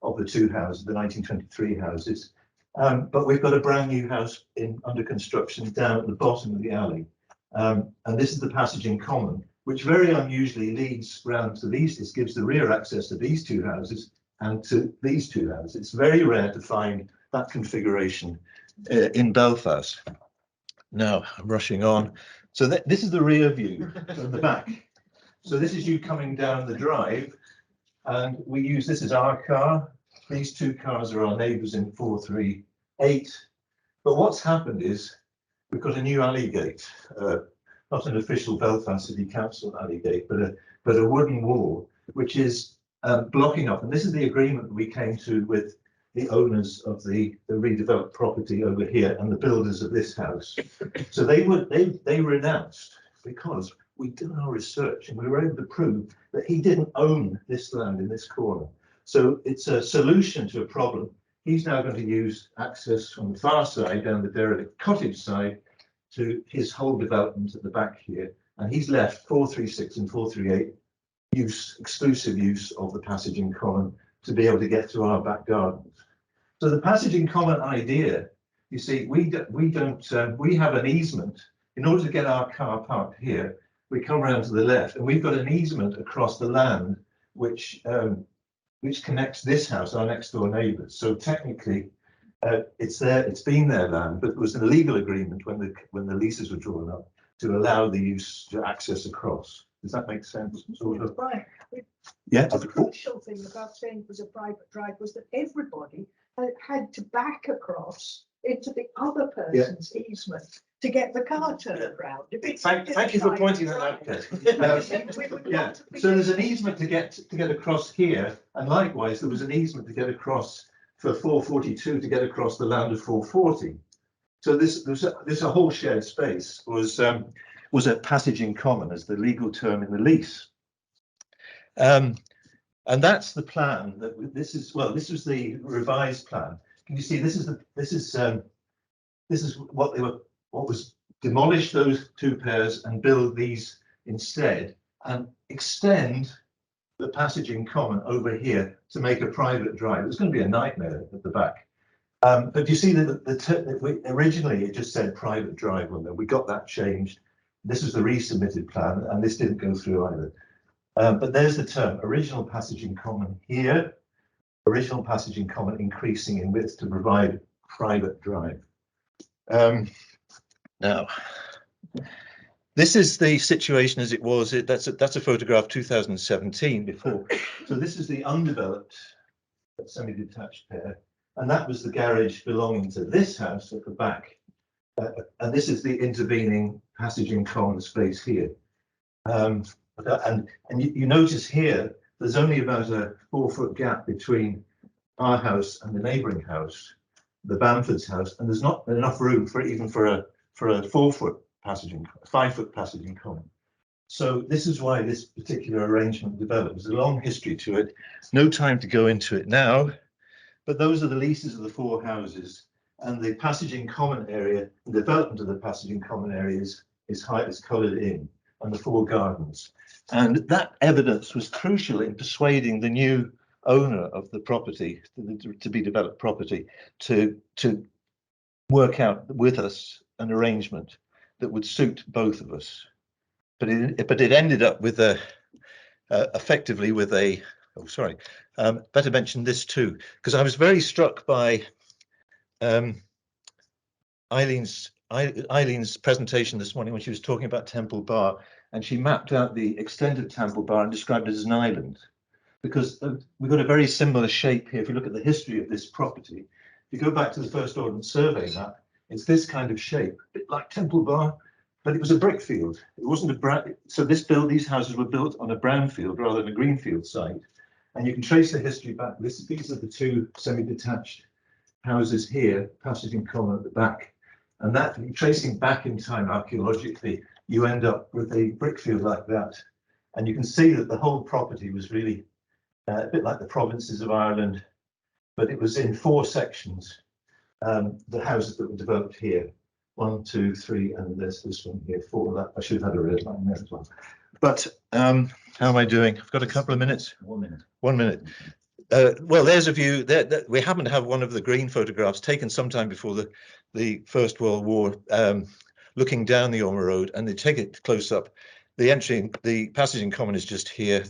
Speaker 7: of the two houses, the 1923 houses. But we've got a brand new house under construction down at the bottom of the alley, and this is the passage in common, which very unusually leads round to these. This gives the rear access to these two houses and to these two houses. It's very rare to find that configuration in Belfast. Now I'm rushing on. So this is the rear view from the back. So this is you coming down the drive, and we use this as our car. These two cars are our neighbours in 438. But what's happened is we've got a new alley gate. Not an official Belfast City Council alley gate, but a wooden wall, which is blocking up. And this is the agreement we came to with the owners of the redeveloped property over here and the builders of this house. So they renounced, because we did our research and we were able to prove that he didn't own this land in this corner. So it's a solution to a problem. He's now going to use access from the far side down the derelict cottage side to his whole development at the back here, and he's left 436 and 438 exclusive use of the passage in common to be able to get to our back gardens. So the passage in common idea, you see, we have an easement. In order to get our car parked here, we come around to the left, and we've got an easement across the land which connects this house, our next door neighbours. So technically, it's been their land, but it was a legal agreement when the leases were drawn up to allow the use to access across. Does that make sense? Sort of?
Speaker 8: Right.
Speaker 7: Yeah.
Speaker 8: The crucial thing about saying it was a private drive was that everybody had to back across into the other person's easement to get the car turned around.
Speaker 7: Thank you for pointing that out, Kate. Yeah. So there's an easement to get across here, and likewise there was an easement to get across for 442 to get across the land of 440. So this a whole shared space was a passage in common as the legal term in the lease. And that's the plan. This was the revised plan. Can you see? This is what was demolish those two pairs and build these instead, and extend the passage in common over here to make a private drive. It was going to be a nightmare at the back. But you see that originally it just said private drive on there. We got that changed. This was the resubmitted plan, and this didn't go through either. But there's the term, original passage in common here, original passage in common increasing in width to provide private drive. Now, this is the situation as it was. That's a photograph 2017 before. So this is the undeveloped semi-detached pair, and that was the garage belonging to this house at the back. And this is the intervening passage in common space here. And you notice here, there's only about a 4-foot gap between our house and the neighbouring house, the Bamford's house, and there's not enough room for even for a 4-foot passage in 5-foot passage in common. So this is why this particular arrangement developed. There's a long history to it. No time to go into it now, but those are the leases of the 4 houses, and the passage in common area, the development of the passage in common areas is coloured in, and the 4 gardens. And that evidence was crucial in persuading the new owner of the property, to be developed property, to work out with us an arrangement that would suit both of us. But it ended up with effectively with a, oh sorry, better mention this too, because I was very struck by Eileen's presentation this morning when she was talking about Temple Bar, and she mapped out the extent of Temple Bar and described it as an island, because we've got a very similar shape here. If you look at the history of this property, if you go back to the first ordnance survey map, it's this kind of shape, a bit like Temple Bar, but it was a brick field. It wasn't a brown. So these houses were built on a brownfield rather than a greenfield site, and you can trace the history back. These are the 2 semi-detached houses here, passage in common at the back. And that, tracing back in time archaeologically, you end up with a brick field like that. And you can see that the whole property was really a bit like the provinces of Ireland, but it was in 4 sections. The houses that were developed here, 1, 2, 3, and there's this one here, 4. That I should have had a red line there as well. But how am I doing? I've got a couple of minutes. 1 minute. 1 minute. Well, there's a view that we happen to have one of the green photographs taken sometime before the First World War, looking down the Ormer Road, and they take it close up. The passage in common is just here.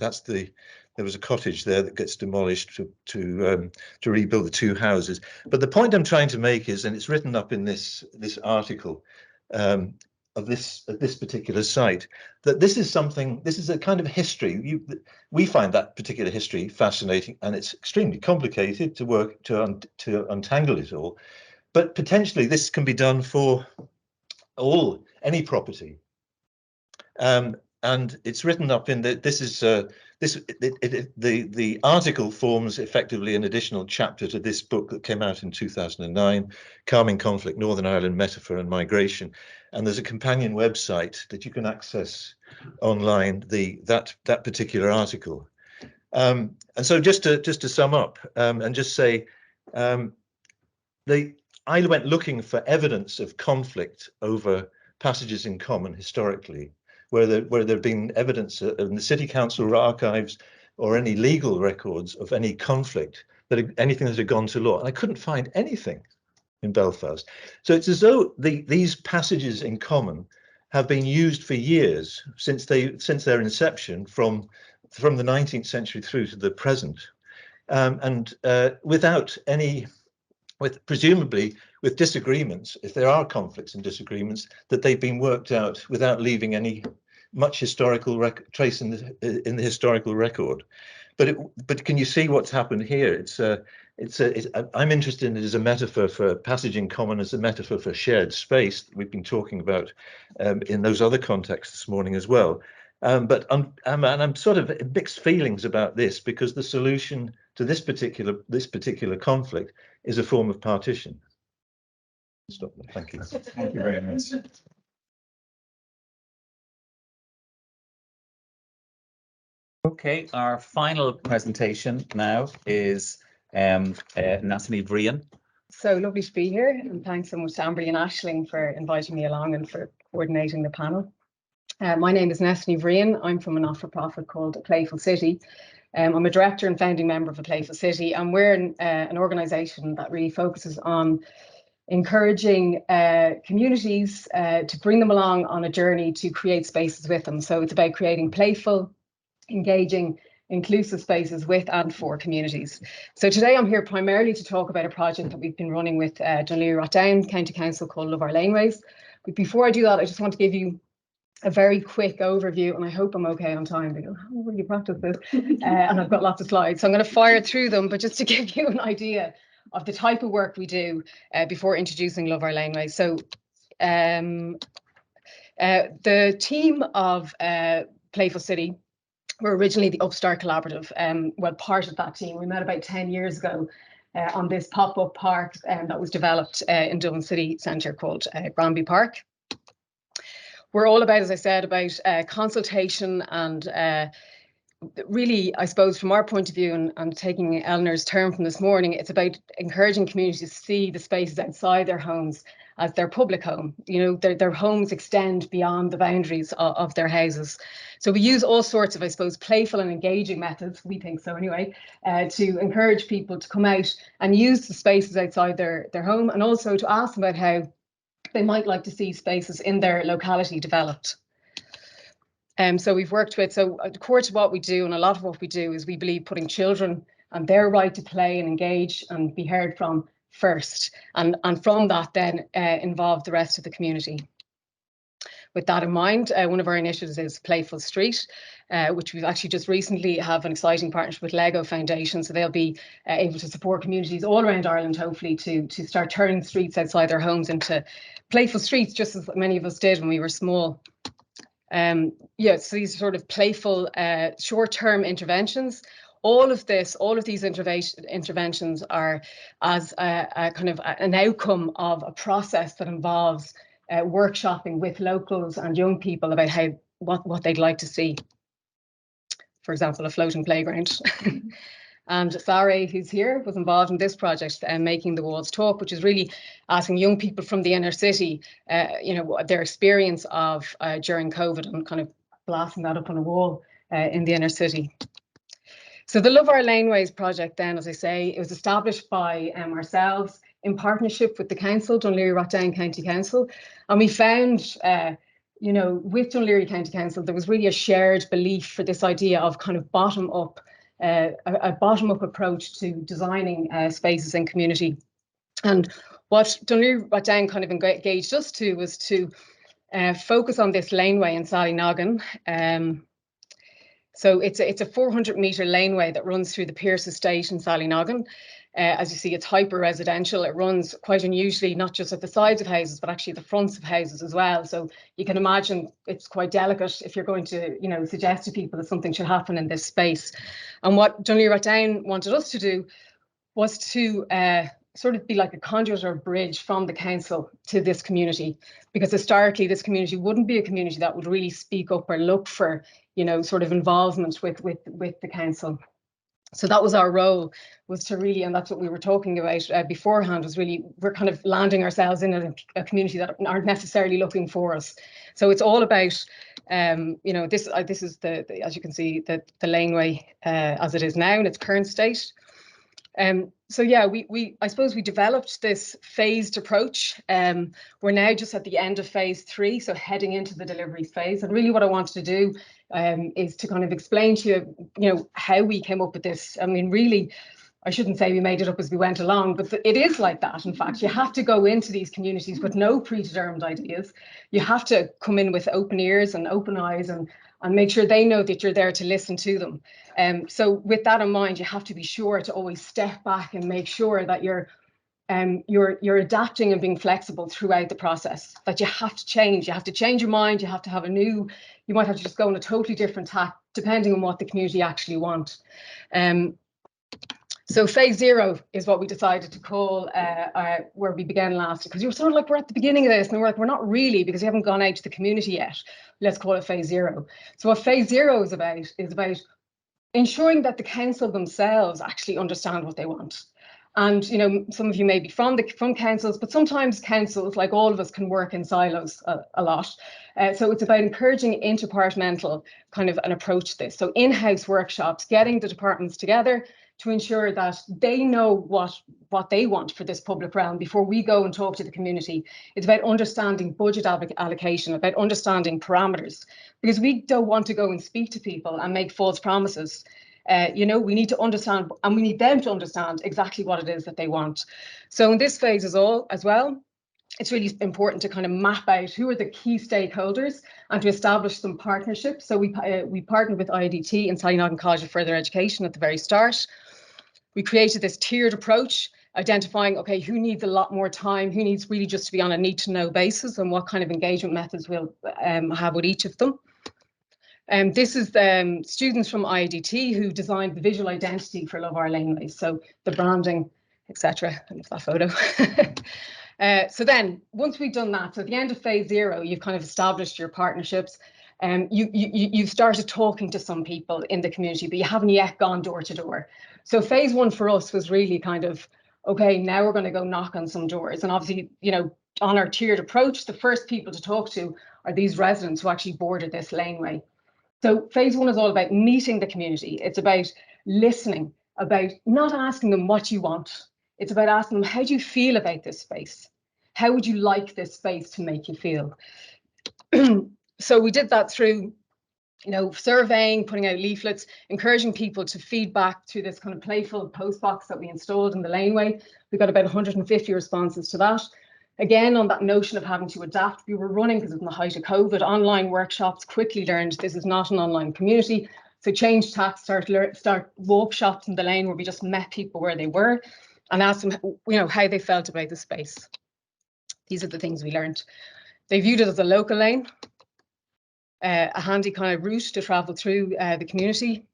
Speaker 7: There was a cottage there that gets demolished to rebuild the 2 houses. But the point I'm trying to make is, and it's written up in this article of this particular site, that this is a kind of history. We find that particular history fascinating, and it's extremely complicated to work to untangle it all. But potentially this can be done for any property. And it's written up in that this is the article forms effectively an additional chapter to this book that came out in 2009, Calming Conflict, Northern Ireland Metaphor and Migration. And there's a companion website that you can access online, that particular article. And so just to sum up and just say, I went looking for evidence of conflict over passages in common historically, where there have been evidence in the City Council archives or any legal records of any conflict, anything that had gone to law. And I couldn't find anything in Belfast. So it's as though these passages in common have been used for years since their inception from the 19th century through to the present, and presumably with disagreements, if there are conflicts and disagreements, that they've been worked out without leaving any much historical trace in the historical record. But can you see what's happened here? I'm interested in it as a metaphor for passage in common, as a metaphor for shared space that we've been talking about in those other contexts this morning as well. But I'm sort of mixed feelings about this, because the solution to this particular conflict is a form of partition. Stop there. Thank you.
Speaker 1: Thank you very much. Okay, our final presentation now is Neely Vrian.
Speaker 9: So lovely to be here, and thanks so much to Amberlea and Aisling for inviting me along and for coordinating the panel. My name is Neely Vrian. I'm from a not-for-profit called A Playful City. I'm a director and founding member of A Playful City, and we're an organisation that really focuses on encouraging communities to bring them along on a journey to create spaces with them. So it's about creating playful, engaging, inclusive spaces with and for communities. So today I'm here primarily to talk about a project that we've been running with Dún Laoghaire County Council called Love Our Laneways. But before I do that, I just want to give you a very quick overview, and I hope I'm okay on time because I haven't really practiced this, and I've got lots of slides, so I'm going to fire through them, but just to give you an idea of the type of work we do before introducing Love Our Laneways. So the team of Playful City were originally the Upstart Collaborative, well, part of that team. We met about 10 years ago on this pop-up park that was developed in Dublin City Centre called Granby Park. We're all about, as I said, about consultation and really, I suppose, from our point of view, and taking Eleanor's term from this morning, it's about encouraging communities to see the spaces outside their homes as their public home. You know, their homes extend beyond the boundaries of their houses. So we use all sorts of, I suppose, playful and engaging methods, we think so anyway, to encourage people to come out and use the spaces outside their home, and also to ask them about how they might like to see spaces in their locality developed. So we've worked with, so at the core to what we do, and a lot of what we do, is we believe putting children and their right to play and engage and be heard from first, and from that then involve the rest of the community. With that in mind, one of our initiatives is Playful Street, which we've actually just recently have an exciting partnership with Lego Foundation. So they'll be able to support communities all around Ireland, hopefully, to start turning streets outside their homes into playful streets, just as many of us did when we were small. Yeah, so these sort of playful short-term interventions. All of these interventions are as a kind of an outcome of a process that involves workshopping with locals and young people about what they'd like to see. For example, a floating playground. And Sarah, who's here, was involved in this project, Making the Walls Talk, which is really asking young people from the inner city, you know, their experience of during COVID, and kind of blasting that up on a wall in the inner city. So the Love Our Laneways project then, as I say, it was established by ourselves in partnership with the council, Dún Laoghaire County Council. And we found, you know, with Dún Laoghaire County Council, there was really a shared belief for this idea of kind of bottom-up, a bottom-up approach to designing spaces in community. And what Dún Laoghaire kind of engaged us to was to focus on this laneway in Sallynoggin. So it's a 400-metre laneway that runs through the Pierce Estate in Sallynoggin. As you see, it's hyper residential. It runs quite unusually, not just at the sides of houses, but actually the fronts of houses as well. So you can imagine it's quite delicate if you're going to, you know, suggest to people that something should happen in this space. And what Dún Laoghaire wanted us to do was to sort of be like a conduit or a bridge from the council to this community, because historically this community wouldn't be a community that would really speak up or look for, you know, sort of involvement with the council. So that was our role, was to really, and that's what we were talking about beforehand, was really, we're kind of landing ourselves in a community that aren't necessarily looking for us. So it's all about, you know, this is the as you can see, the laneway as it is now in its current state. So yeah, I suppose we developed this phased approach. We're now just at the end of phase 3, so heading into the delivery phase. And really what I wanted to do is to kind of explain to you, you know, how we came up with this. I mean, really, I shouldn't say we made it up as we went along, but it is like that. In fact, you have to go into these communities with no predetermined ideas. You have to come in with open ears and open eyes, and make sure they know that you're there to listen to them. So with that in mind, you have to be sure to always step back and make sure that you're adapting and being flexible throughout the process, that you have to change. You have to change your mind. You have to have you might have to just go on a totally different tack, depending on what the community actually want. So phase 0 is what we decided to call where we began last, because you were sort of like, we're at the beginning of this, and we're like, we're not really, because you haven't gone out to the community yet. Let's call it phase 0. So what phase 0 is about ensuring that the council themselves actually understand what they want. And some of you may be from councils, but sometimes councils, like all of us, can work in silos a lot. So it's about encouraging interdepartmental kind of an approach to this. So in-house workshops, getting the departments together to ensure that they know what they want for this public realm before we go and talk to the community. It's about understanding budget allocation, about understanding parameters, because we don't want to go and speak to people and make false promises. We need to understand, and we need them to understand exactly what it is that they want. So in this phase as well, it's really important to kind of map out who are the key stakeholders and to establish some partnerships. So we partnered with IDT and Starling College of Further Education at the very start. We created this tiered approach, identifying, okay, who needs a lot more time, who needs really just to be on a need to know basis, and what kind of engagement methods we'll have with each of them. This is the students from IDT who designed the visual identity for Love Our Laneways, so the branding, etc. I love that photo. So then, once we've done that, so at the end of phase 0, you've kind of established your partnerships. You've started talking to some people in the community, but you haven't yet gone door to door. So phase 1 for us was really kind of, okay, now we're going to go knock on some doors. And obviously, on our tiered approach, the first people to talk to are these residents who actually border this laneway. So phase 1 is all about meeting the community. It's about listening, about not asking them what you want. It's about asking them, how do you feel about this space? How would you like this space to make you feel? So we did that through, surveying, putting out leaflets, encouraging people to feedback through this kind of playful post box that we installed in the laneway. We got about 150 responses to that. Again, on that notion of having to adapt, we were running, because it was in the height of COVID, online workshops, quickly learned this is not an online community. So change tack, start workshops in the lane where we just met people where they were and asked them, how they felt about the space. These are the things we learned. They viewed it as a local lane, a handy kind of route to travel through the community.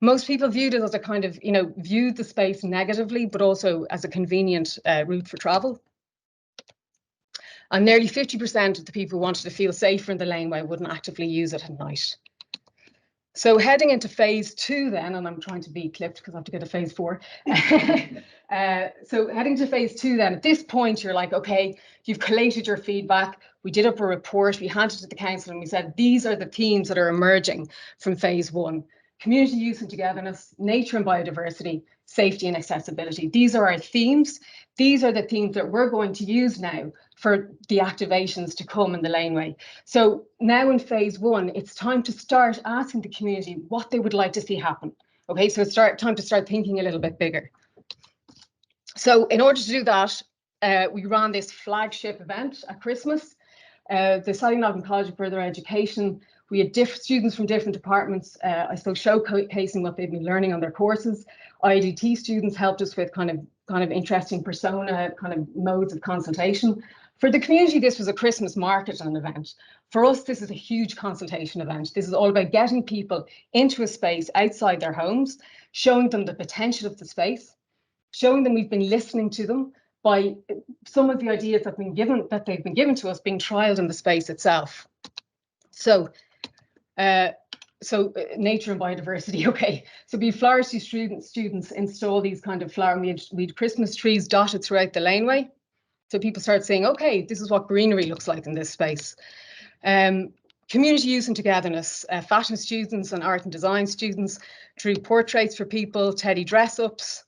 Speaker 9: Most people viewed it as a kind of, viewed the space negatively, but also as a convenient route for travel. And nearly 50% of the people who wanted to feel safer in the laneway wouldn't actively use it at night. So heading into phase 2 then, and I'm trying to be clipped because I have to go to phase 4. So heading to phase 2 then, at this point, you're like, okay, you've collated your feedback. We did up a report, we handed it to the council and we said, these are the themes that are emerging from phase 1. Community use and togetherness, nature and biodiversity, safety and accessibility. These are our themes. These are the themes that we're going to use now for the activations to come in the laneway. So now in phase 1, it's time to start asking the community what they would like to see happen. Okay, so it's time to start thinking a little bit bigger. So in order to do that, we ran this flagship event at Christmas. The Starling College of Further Education, we had students from different departments, I suppose, showcasing what they've been learning on their courses. IDT students helped us with kind of interesting persona, kind of modes of consultation. For the community, this was a Christmas market and event. For us, this is a huge consultation event. This is all about getting people into a space outside their homes, showing them the potential of the space, showing them we've been listening to them by some of the ideas that they've been given to us being trialed in the space itself. So nature and biodiversity, okay. So we floristry students install these kind of we had Christmas trees dotted throughout the laneway. So people start saying, okay, this is what greenery looks like in this space. Community use and togetherness, fashion students and art and design students drew portraits for people, teddy dress-ups.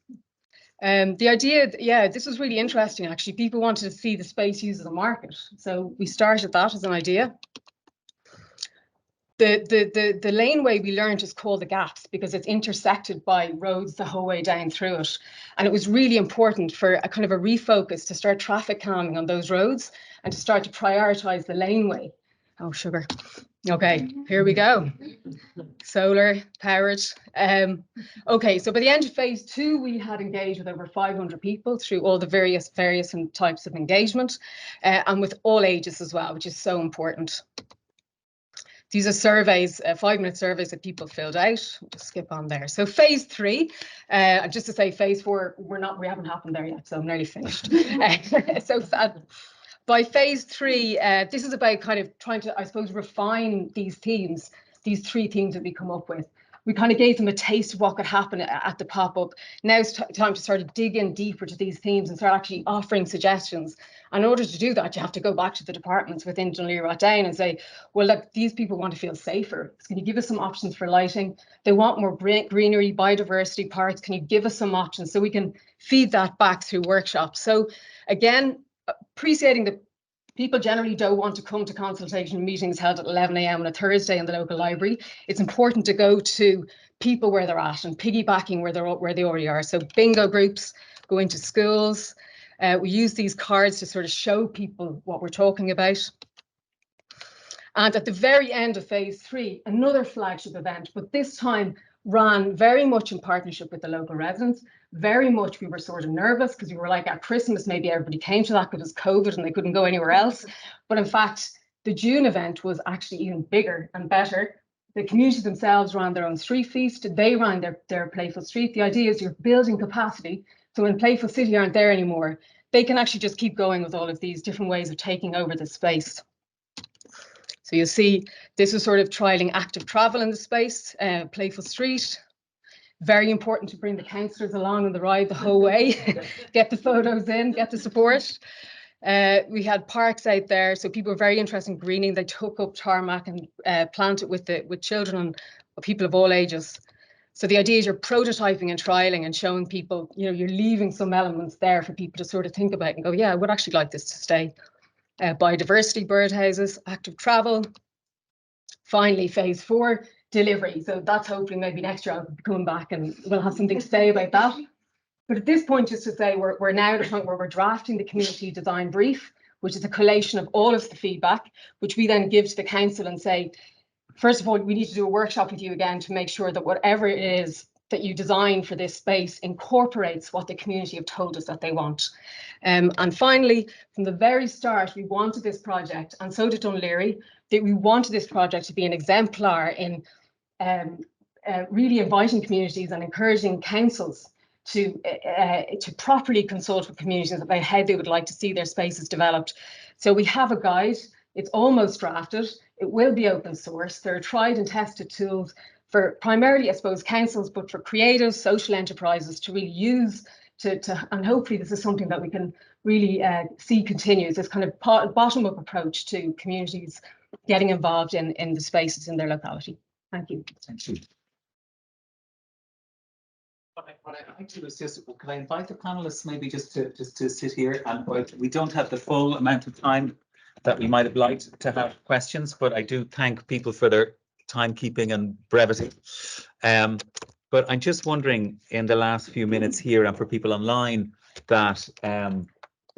Speaker 9: The idea, this was really interesting actually. People wanted to see the space used as a market. So we started that as an idea. The laneway we learned is called the gaps because it's intersected by roads the whole way down through it. And it was really important for a kind of a refocus to start traffic calming on those roads and to start to prioritize the laneway. Oh, sugar. Okay, here we go. Solar powered. Okay, so by the end of phase 2, we had engaged with over 500 people through all the various types of engagement and with all ages as well, which is so important. These are surveys, 5-minute surveys that people filled out. We'll just skip on there. So phase 3, just to say phase 4, we haven't happened there yet, so I'm nearly finished. By phase 3, this is about kind of trying to, I suppose, refine these themes, these 3 themes that we come up with. we kind of gave them a taste of what could happen at the pop-up. Now it's time to sort of dig in deeper to these themes and start actually offering suggestions. And in order to do that, you have to go back to the departments within Dún Laoghaire Down and say, well, look, these people want to feel safer. Can you give us some options for lighting? They want more greenery, biodiversity parts. Can you give us some options so we can feed that back through workshops? So again, appreciating that people generally don't want to come to consultation meetings held at 11 a.m. on a Thursday in the local library. It's important to go to people where they're at and piggybacking where they already are. So bingo groups, go into schools. We use these cards to sort of show people what we're talking about. And at the very end of phase 3, another flagship event, but this time ran very much in partnership with the local residents. Very much we were sort of nervous because we were like, at Christmas, maybe everybody came to that because it was COVID and they couldn't go anywhere else. But in fact, the June event was actually even bigger and better. The community themselves ran their own street feast. They ran their Playful Street. The idea is you're building capacity. So when Playful City aren't there anymore, they can actually just keep going with all of these different ways of taking over the space. So you'll see this is sort of trialing active travel in the space, Playful Street. Very important to bring the councillors along on the ride the whole way, get the photos in, get the support. We had parks out there, so people were very interested in greening. They took up tarmac and planted with children and people of all ages. So the idea is you're prototyping and trialing and showing people, you know, you're leaving some elements there for people to sort of think about and go, yeah, I would actually like this to stay. Biodiversity, birdhouses, active travel. Finally, phase 4, delivery. So that's hopefully maybe next year I'll be coming back and we'll have something to say about that. But at this point, just to say, we're now at a point where we're drafting the community design brief, which is a collation of all of the feedback, which we then give to the council and say, first of all, we need to do a workshop with you again to make sure that whatever it is that you design for this space incorporates what the community have told us that they want. And finally, from the very start, we wanted this project, and so did Dún Laoghaire, that we wanted this project to be an exemplar in really inviting communities and encouraging councils to properly consult with communities about how they would like to see their spaces developed. So we have a guide. It's almost drafted. It will be open source. There are tried and tested tools for primarily, I suppose, councils, but for creative social enterprises to really use and hopefully this is something that we can really see continues, this kind of bottom-up approach to communities getting involved in the spaces in their locality. Thank you.
Speaker 1: Thank you. What I'd like to do is just, can I invite the panelists maybe just to sit here, and we don't have the full amount of time that we might have liked to have questions, but I do thank people for their timekeeping and brevity. But I'm just wondering in the last few minutes here and for people online that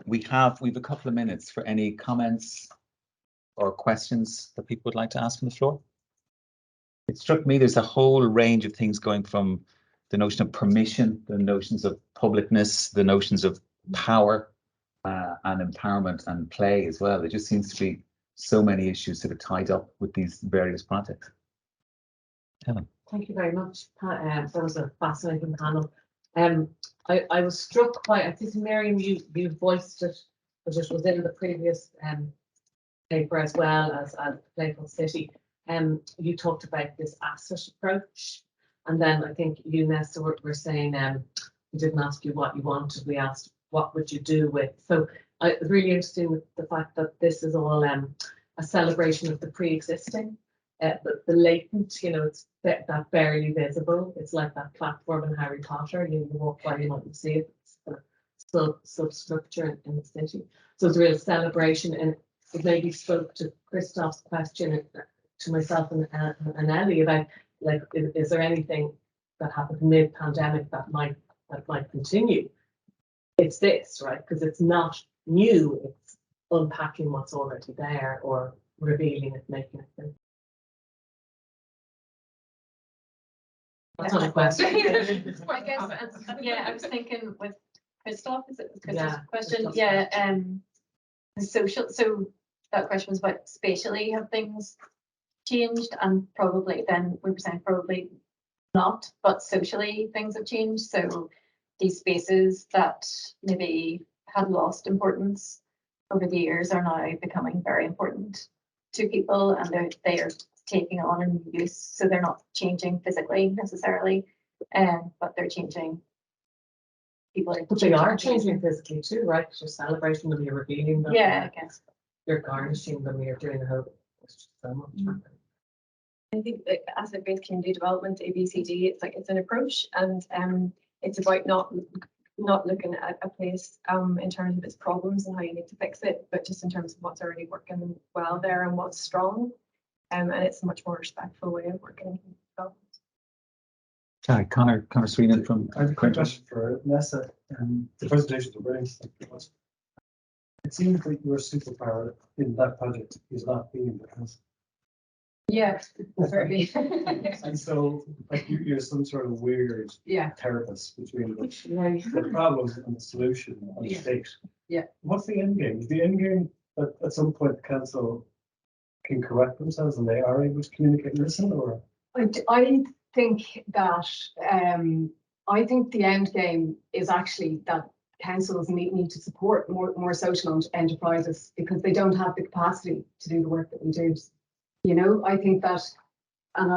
Speaker 1: we've a couple of minutes for any comments or questions that people would like to ask from the floor. It struck me there's a whole range of things going from the notion of permission, the notions of publicness, the notions of power and empowerment and play as well. There just seems to be so many issues sort of tied up with these various projects. Helen.
Speaker 10: Thank you very much, Pat. That was a fascinating panel. I was struck by, I think, Miriam, you voiced it, but it was in the previous paper as well as Playful City. You talked about this asset approach. And then I think you, Nessa, were saying, we didn't ask you what you wanted, we asked what would you do with. So I was really interested with the fact that this is all a celebration of the pre-existing, the latent, you know, it's that barely visible. It's like that platform in Harry Potter, you walk by, you might see it, it's the substructure in the city. So it's a real celebration, and it maybe spoke to Christoph's question to myself and Ellie about, like, is there anything that happened mid-pandemic that might continue? It's this, right? Because it's not new, it's unpacking what's already there or revealing it, making it thing. That's not a question.
Speaker 3: I guess, yeah, I was thinking with Christoph, is it Christoph's question? Yeah, social. So that question was about spatially have things changed, and probably then we were saying probably not, but socially things have changed. So these spaces that maybe had lost importance over the years are now becoming very important to people, and they are taking on a new use. So they're not changing physically necessarily, but they're changing people.
Speaker 10: But they are changing physically too, right? 'Cause you're celebrating them, you're revealing them.
Speaker 3: Yeah, I guess.
Speaker 10: You're garnishing them, you're doing a whole. It's just so much happening.
Speaker 6: I think that asset-based community development, ABCD, it's like it's an approach, and it's about not looking at a place in terms of its problems and how you need to fix it, but just in terms of what's already working well there and what's strong. And it's a much more respectful way of working.
Speaker 1: Hi, Connor Sweeney from
Speaker 11: I have a quick question for Nessa. The presentation was brilliant. It seems like your superpower in that project is not being the council.
Speaker 9: Yeah, certainly.
Speaker 11: And so, like, you're some sort of weird
Speaker 9: Yeah.
Speaker 11: therapist between the problem and the solution and the state.
Speaker 9: Yeah.
Speaker 11: What's the end game? Is the end game that at some point the council can correct themselves and they are able to communicate and listen, or?
Speaker 9: I think that I think the end game is actually that councils need to support more social enterprises because they don't have the capacity to do the work that we do. You know, I think that, and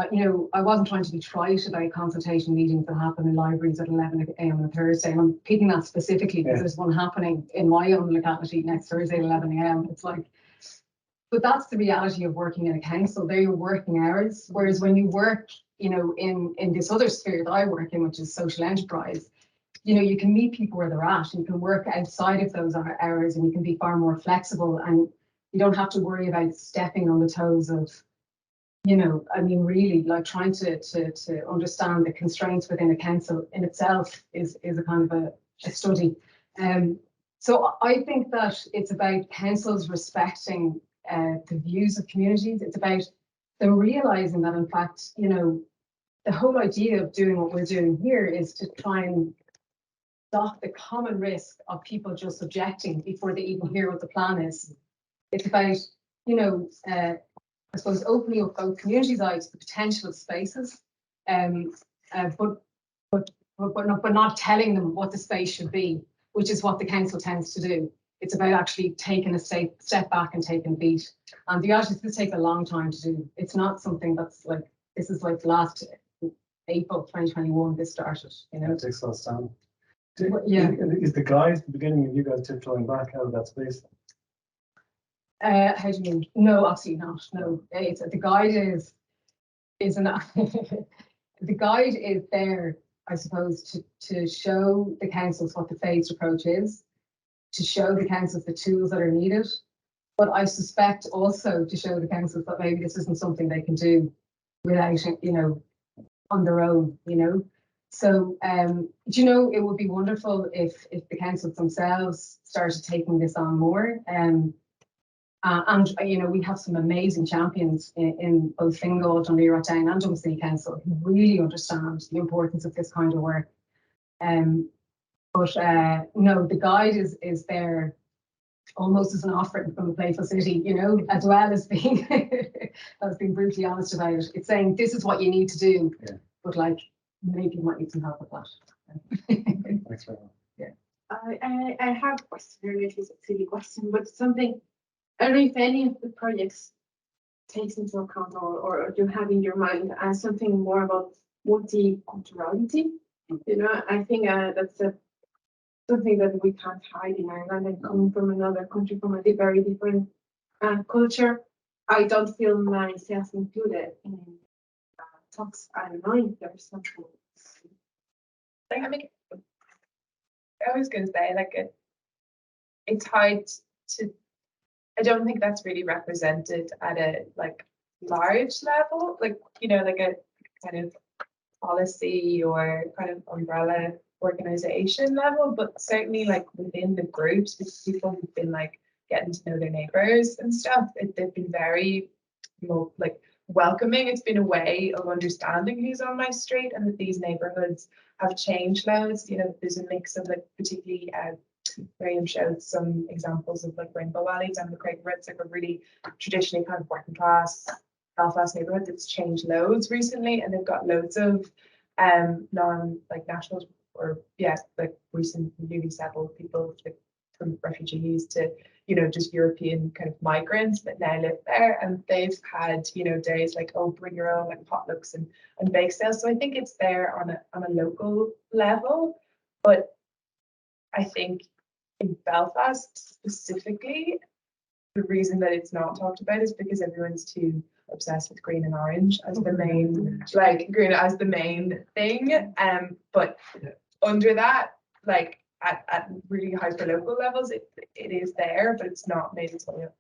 Speaker 9: I wasn't trying to be trite about consultation meetings that happen in libraries at 11 a.m. on a Thursday. And I'm picking that specifically because there's one happening in my own locality next Thursday at 11 a.m. It's like, but that's the reality of working in a council. They're your working hours. Whereas when you work, in this other sphere that I work in, which is social enterprise, you can meet people where they're at and you can work outside of those hours and you can be far more flexible and you don't have to worry about stepping on the toes of, really like trying to understand the constraints within a council in itself is a kind of a study. So I think that it's about councils respecting the views of communities. It's about them realizing that, in fact, the whole idea of doing what we're doing here is to try and stop the common risk of people just objecting before they even hear what the plan is. It's about, I suppose, opening up both communities' eyes to the potential of spaces, but not telling them what the space should be, which is what the council tends to do. It's about actually taking a step back and taking a beat. And the reality is this takes a long time to do. It's not something that's like, this is like last April 2021 this started,
Speaker 11: It takes a lot of time.
Speaker 9: Yeah.
Speaker 11: Is the guide the beginning of you guys tiptoeing back out of that space?
Speaker 9: How do you mean? No, absolutely not. No, it's the guide is the guide is there, I suppose, to show the councils what the phased approach is, to show the councils the tools that are needed, but I suspect also to show the councils that maybe this isn't something they can do without, on their own, So, it would be wonderful if the councils themselves started taking this on more. And we have some amazing champions in both Fingal, Dunleary Town and Dublin City Council who really understand the importance of this kind of work. But no, the guide is there almost as an offering from the Playful City, as well as being, as being brutally honest about it. It's saying this is what you need to do, but like maybe you might need some help with that.
Speaker 11: Thanks very much.
Speaker 9: Yeah.
Speaker 12: I have a question, I don't know if it's a silly question, but something, I don't know if any of the projects takes into account or you have in your mind something more about multiculturality. I think that's something that we can't hide in Ireland, and coming from another country, from a very different culture. I don't feel myself included in talks. I don't know if there's something.
Speaker 5: I was going to say, it's hard to. I don't think that's really represented at a large level, like a kind of policy or kind of umbrella organization level, but certainly within the groups, because people have been getting to know their neighbors and stuff, they've been very welcoming. It's been a way of understanding who's on my street and that these neighborhoods have changed loads. There's a mix of particularly Miriam showed some examples of Rainbow Alleys and the Craig Ritz, a really traditionally kind of working class Belfast neighborhood that's changed loads recently, and they've got loads of nationals or recent newly settled people from refugees to, you know, just European kind of migrants that now live there, and they've had, you know, days like, oh, bring your own, like potlucks and bake sales. So I think it's there on a local level, but I think in Belfast specifically, the reason that it's not talked about is because everyone's too obsessed with green and orange as the main, like green as the main thing. But under that, like at really hyper local levels, it is there, but it's not made its way up.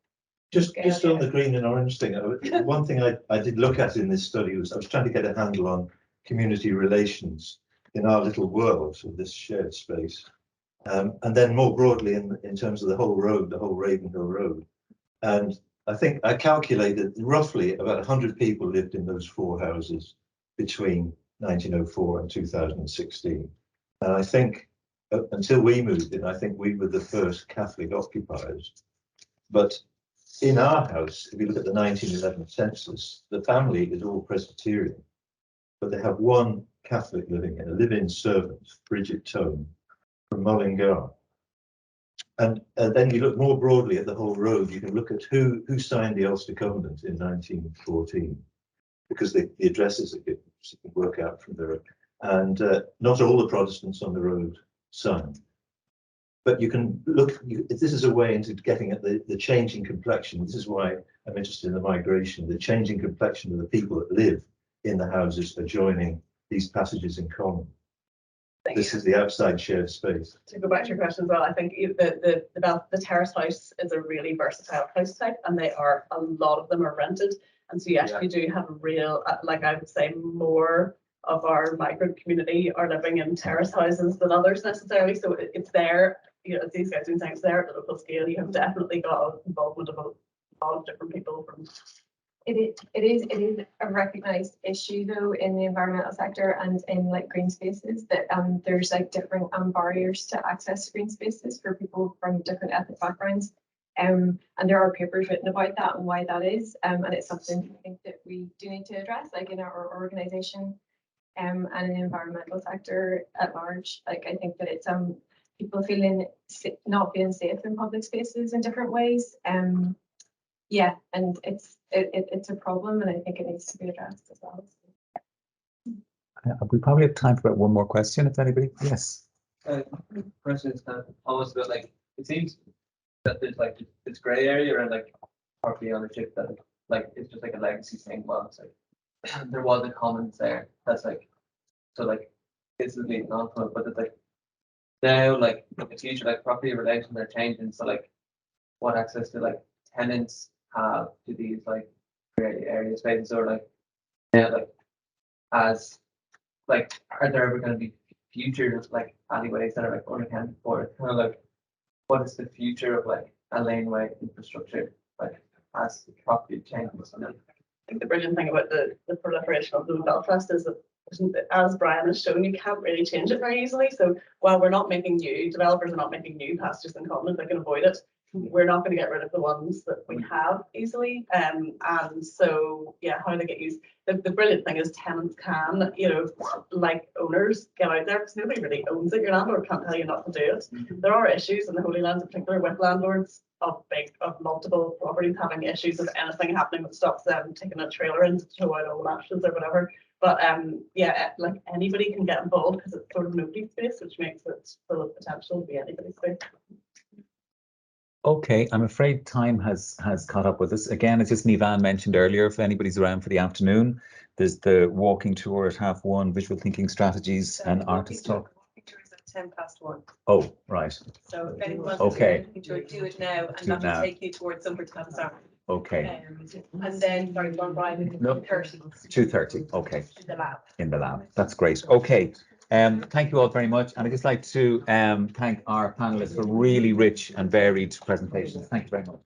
Speaker 7: Just on the green and orange thing, one thing I did look at in this study was I was trying to get a handle on community relations in our little world of this shared space. And then more broadly in terms of the whole road, the whole Ravenhill Road. And I think I calculated roughly about 100 people lived in those 4 houses between 1904 and 2016. And I think until we moved in, I think we were the first Catholic occupiers. But in our house, if you look at the 1911 census, the family is all Presbyterian, but they have one Catholic living in, a live-in servant, Bridget Tone, from Mullingar. And then you look more broadly at the whole road, you can look at who signed the Ulster Covenant in 1914, because the addresses that you can work out from there. And not all the Protestants on the road signed. But you can look, this is a way into getting at the changing complexion. This is why I'm interested in the migration, the changing complexion of the people that live in the houses adjoining these passages in common. This is the outside shared space.
Speaker 2: To go back to your question as well, I think the terrace house is a really versatile house type, and a lot of them are rented. And so yes, we do have a real, like I would say, more of our migrant community are living in terrace houses than others necessarily. So it's there, you know, these guys doing things there at the local scale. You have definitely got involvement of a lot of different people from.
Speaker 6: It is a recognised issue though in the environmental sector and in like green spaces that there's like different barriers to access to green spaces for people from different ethnic backgrounds. And there are papers written about that and why that is. And it's something I think that we do need to address, like in our organisation and in the environmental sector at large. Like I think that it's people not feeling safe in public spaces in different ways. Yeah, and it's a problem, and I think it needs to be addressed as well.
Speaker 1: We probably have time for about one more question, if anybody. Yes.
Speaker 13: Question is kind of almost about like it seems that there's like this grey area around like property ownership that like it's just like a legacy thing. Well, it's like there was a commons there that's like so like this is leading on from it, but it's like now like in the future like property relations are changing. So like what access to like tenants have to these like grey area spaces, or like yeah, like as like are there ever going to be future like alleyways that are like unaccounted for? Kind of like what is the future of like a laneway infrastructure like as the property changes?
Speaker 2: I think the brilliant thing about the proliferation of the Belfast is that, as Brian has shown, you can't really change it very easily. So while we're not making new, developers are not making new passages in common, they can avoid it. We're not going to get rid of the ones that we have easily. And so, yeah, how they get used. The brilliant thing is tenants can, you know, like owners, get out there because nobody really owns it. Your landlord can't tell you not to do it. There are issues in the Holy Lands in particular with landlords of multiple properties having issues of anything happening that stops them taking a trailer in to throw out old ashes or whatever. But yeah, like anybody can get involved because it's sort of nobody's space, which makes it full of potential to be anybody's space.
Speaker 1: Okay, I'm afraid time has caught up with us. Again, as just Nivan mentioned earlier, if anybody's around for the afternoon, there's the walking tour at 1:30, visual thinking strategies and artist talk.
Speaker 14: Walking tour is at 1:10.
Speaker 1: Oh, right.
Speaker 14: So if anyone wants
Speaker 1: Okay.
Speaker 14: to do it, do it now, and
Speaker 1: Do it
Speaker 14: that
Speaker 1: now.
Speaker 14: will take you towards somewhere to have a start.
Speaker 1: Okay.
Speaker 14: And then, sorry, one ride at
Speaker 1: No.
Speaker 14: 2:30.
Speaker 1: 2:30. Okay.
Speaker 14: In the lab.
Speaker 1: In the lab. That's great. Okay. Thank you all very much. And I'd just like to thank our panelists for really rich and varied presentations. Thank you very much.